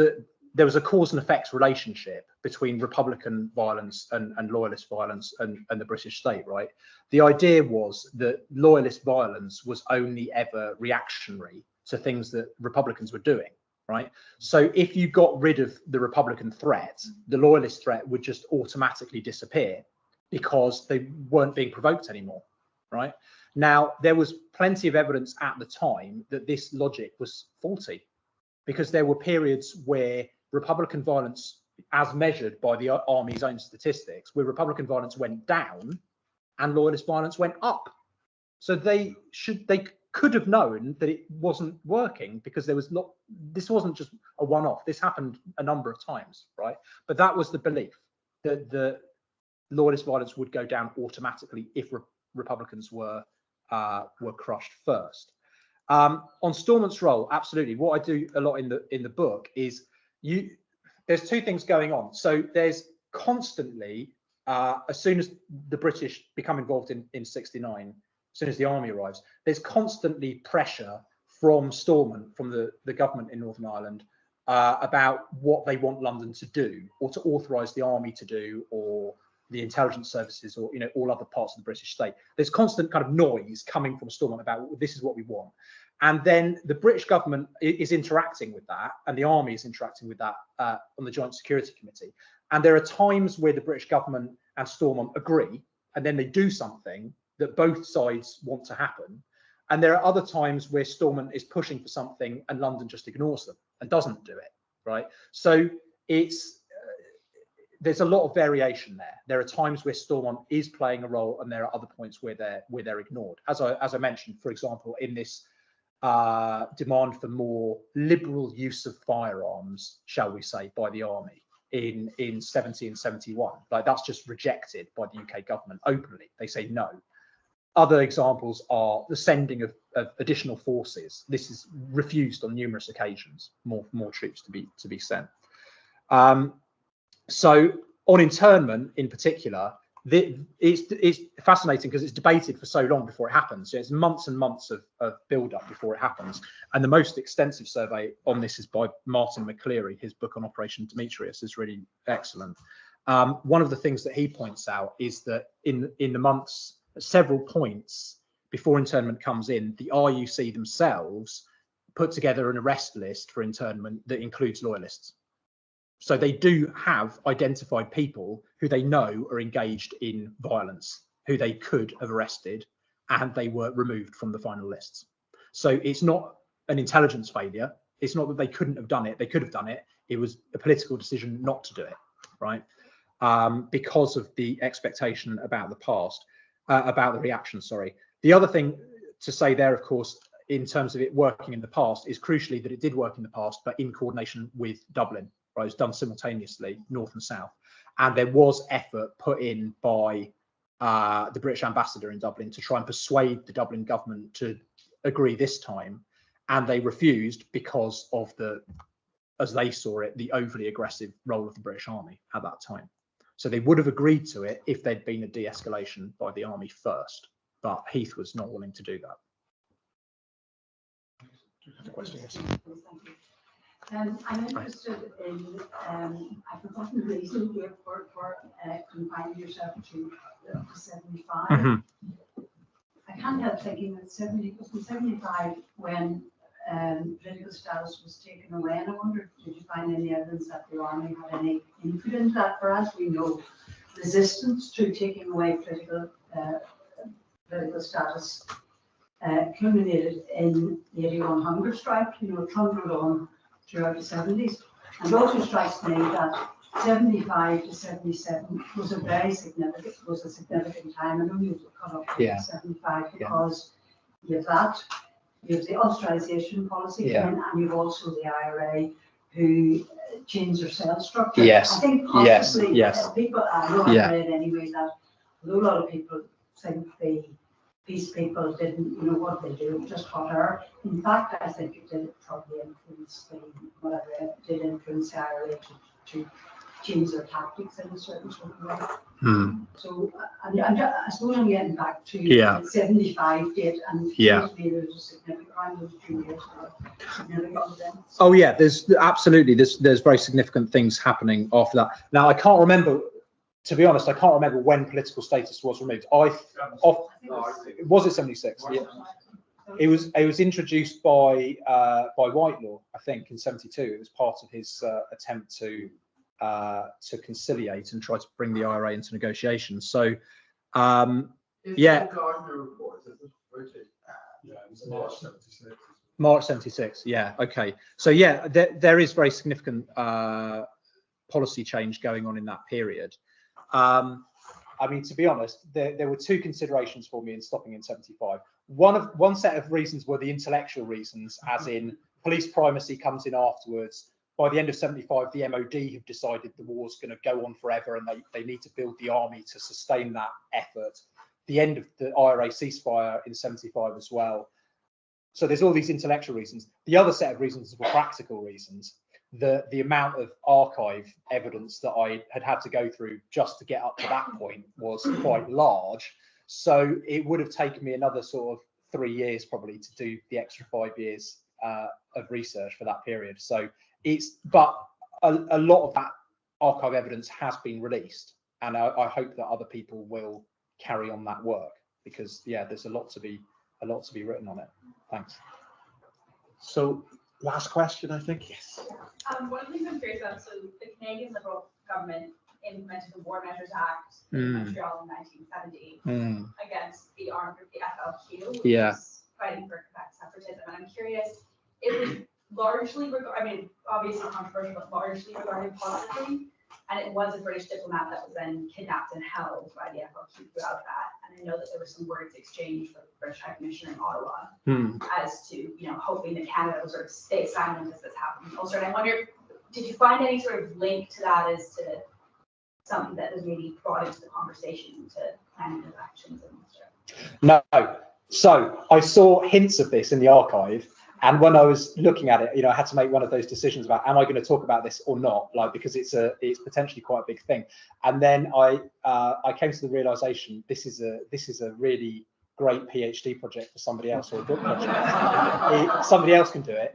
B: a cause and effects relationship between Republican violence and loyalist violence and the British state, right? The idea was that loyalist violence was only ever reactionary to things that Republicans were doing, right? So if you got rid of the Republican threat, the loyalist threat would just automatically disappear because they weren't being provoked anymore, right? Now, there was plenty of evidence at the time that this logic was faulty, because there were periods where Republican violence, as measured by the Army's own statistics, where Republican violence went down and loyalist violence went up. So they could have known that it wasn't working, because this wasn't just a one-off. This happened a number of times, right? But that was the belief, that the loyalist violence would go down automatically if Republicans were crushed first. On Stormont's role, absolutely. What I do a lot in the book is there's two things going on. So there's constantly, as soon as the British become involved in 69, as soon as the army arrives, there's constantly pressure from Stormont, from the government in Northern Ireland, about what they want London to do, or to authorise the army to do, or the intelligence services, or all other parts of the British state. There's constant kind of noise coming from Stormont about this is what we want. And then the British government is interacting with that, and the army is interacting with that on the Joint Security Committee. And there are times where the British government and Stormont agree, and then they do something that both sides want to happen. And there are other times where Stormont is pushing for something and London just ignores them and doesn't do it, right? So there's a lot of variation there. There are times where Stormont is playing a role, and there are other points where they're ignored. As I mentioned, for example, in this demand for more liberal use of firearms, shall we say, by the army in 70 and 71, like that's just rejected by the UK government openly. They say no. Other examples are the sending of additional forces. This is refused on numerous occasions. More troops to be sent. So on internment in particular, it's fascinating because it's debated for so long before it happens. So it's months and months of build-up before it happens. And the most extensive survey on this is by Martin McCleary. His book on Operation Demetrius is really excellent. One of the things that he points out is that in the months, at several points before internment comes in, the RUC themselves put together an arrest list for internment that includes loyalists. So they do have identified people who they know are engaged in violence, who they could have arrested, and they were removed from the final lists. So it's not an intelligence failure. It's not that they couldn't have done it. They could have done it. It was a political decision not to do it, right? Because of the expectation about the past, about the reaction, sorry. The other thing to say there, of course, in terms of it working in the past, is crucially that it did work in the past, but in coordination with Dublin, right? It was done simultaneously, north and south. And there was effort put in by the British ambassador in Dublin to try and persuade the Dublin government to agree this time. And they refused because of the, as they saw it, the overly aggressive role of the British Army at that time. So they would have agreed to it if there'd been a de-escalation by the army first, but Heath was not willing to do that.
J: I'm interested in, I've forgotten the reason here for confining yourself to 75.
B: Mm-hmm.
J: I can't help thinking that 75 when political status was taken away, and I wonder, did you find any evidence that the army had any input into that? For us, we know resistance to taking away political status culminated in the 81 hunger strike, trundled on throughout the 70s. And it also strikes me that 75 to 77 was a significant time. I know you cut off 75 because you have that, you have the austerisation policy, and you've also the IRA who changed their sales structure.
B: Yes.
J: I think possibly people, I know I've read anyway that although a lot of people think the peace people didn't, what they do, just hot air. In fact, I think it did probably influence the IRA to change their tactics in a certain sort of way. So I suppose I'm getting back to the 75 date, and maybe there's a significant around those 2 years.
B: Oh yeah, there's absolutely there's very significant things happening after that. Now I can't remember. To be honest, I can't remember when political status was removed. Was it 76? Yeah. It was introduced by Whitelaw, I think, in 72. It was part of his attempt to conciliate and try to bring the IRA into negotiations. So,
E: Gardner report, is it?
C: Yeah, it was March 76.
B: March 76. Yeah. Okay. So yeah, there is very significant policy change going on in that period. I mean, to be honest, there were two considerations for me in stopping in 75. One set of reasons were the intellectual reasons, as in police primacy comes in afterwards. By the end of 75, the MOD have decided the war's going to go on forever, and they need to build the army to sustain that effort. The end of the IRA ceasefire in 75 as well. So there's all these intellectual reasons. The other set of reasons were practical reasons. The amount of archive evidence that I had to go through just to get up to that point was quite large. So it would have taken me another sort of 3 years probably to do the extra 5 years of research for that period. So but a lot of that archive evidence has been released, and I hope that other people will carry on that work, because there's a lot to be written on it. Thanks.
A: So last question, I think. Yes.
K: One of the things I'm curious about, so the Canadian Liberal government implemented the War Measures Act in Montreal in 1970 against the armed group, the FLQ, which was fighting for Quebec separatism. And I'm curious, it was largely, obviously controversial, but largely regarded positively. And it was a British diplomat that was then kidnapped and held by the FLQ throughout that. And I know that there were some words exchanged with the British High Commissioner in Ottawa as to, hoping that Canada will sort of stay silent as this happened. Also, and I wonder, did you find any sort of link to that as to something that was maybe brought into the conversation to planning of actions in Australia?
B: No. So I saw hints of this in the archive. And when I was looking at it, I had to make one of those decisions about, am I going to talk about this or not? Because it's potentially quite a big thing. And then I came to the realization this is a really great PhD project for somebody else, or a book project. Somebody else can do it.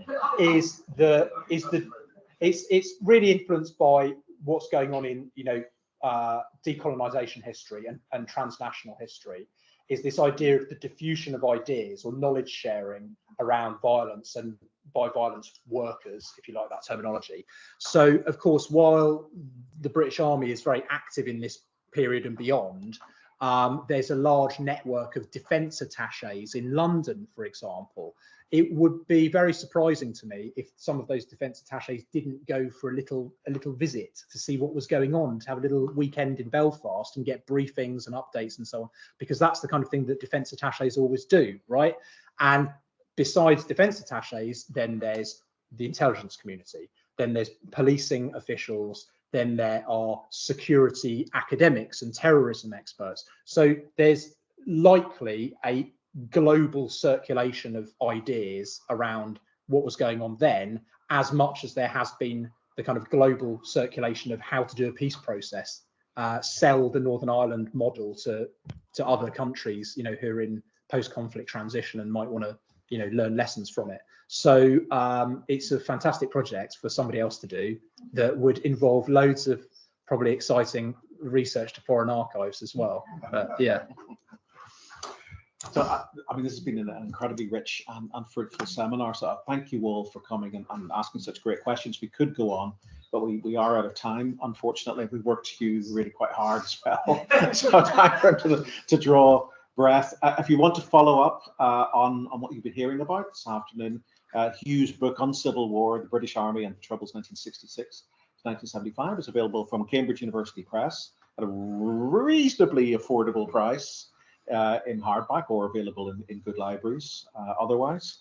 B: It's really influenced by what's going on in decolonization history and transnational history. Is this idea of the diffusion of ideas or knowledge sharing around violence, and by violence workers, if you like that terminology. So, of course, while the British Army is very active in this period and beyond, There's a large network of defence attaches in London, for example. It would be very surprising to me if some of those defence attaches didn't go for a little visit to see what was going on, to have a little weekend in Belfast and get briefings and updates and so on, because that's the kind of thing that defence attaches always do, right? And besides defence attaches, then there's the intelligence community, then there's policing officials, then there are security academics and terrorism experts. So there's likely a global circulation of ideas around what was going on then, as much as there has been the kind of global circulation of how to do a peace process, sell the Northern Ireland model to other countries, you know, who are in post-conflict transition and might want to, you know, learn lessons from it. So it's a fantastic project for somebody else to do that would involve loads of probably exciting research to foreign archives as well. But yeah.
A: So, I mean, this has been an incredibly rich and fruitful seminar. So thank you all for coming and asking such great questions. We could go on, but we are out of time, unfortunately. We worked you really quite hard as well. So time to draw breath. If you want to follow up on what you've been hearing about this afternoon, Huw's book, Uncivil War, the British Army and the Troubles 1966 to 1975 is available from Cambridge University Press at a reasonably affordable price. In hardback or available in good libraries otherwise.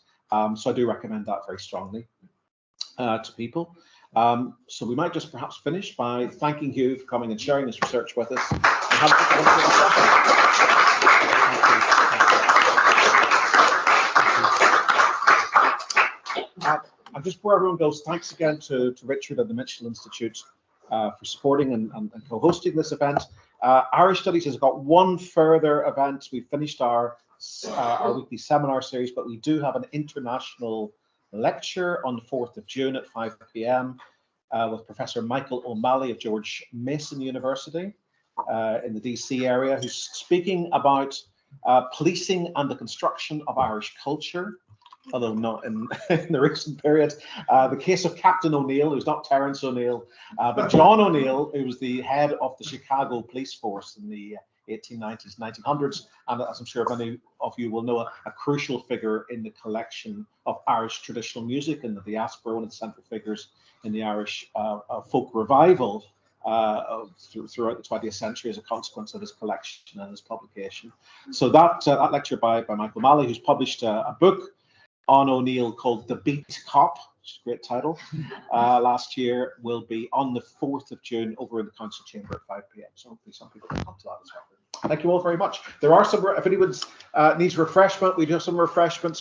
A: So I do recommend that very strongly to people. So we might just perhaps finish by thanking Huw for coming and sharing this research with us. And just before everyone goes, thanks again to Richard and the Mitchell Institute for supporting and co-hosting this event. Irish Studies has got one further event. We've finished our weekly seminar series, but we do have an international lecture on the 4th of June at 5 p.m. With Professor Michael O'Malley of George Mason University in the DC area, who's speaking about policing and the construction of Irish culture, although not in the recent period. The case of Captain O'Neill, who's not Terence O'Neill, but John O'Neill, who was the head of the Chicago police force in the 1890s, 1900s, and as I'm sure many of you will know, a crucial figure in the collection of Irish traditional music in the diaspora, one of the central figures in the Irish folk revival throughout the 20th century as a consequence of his collection and his publication. So that lecture by Michael O'Malley, who's published a book on O'Neill called The Beat Cop, which is a great title, last year, will be on the 4th of June over in the Council Chamber at 5 p.m. So hopefully some people can come to that as well. Thank you all very much. There are some, if anyone needs refreshment, we do have some refreshments.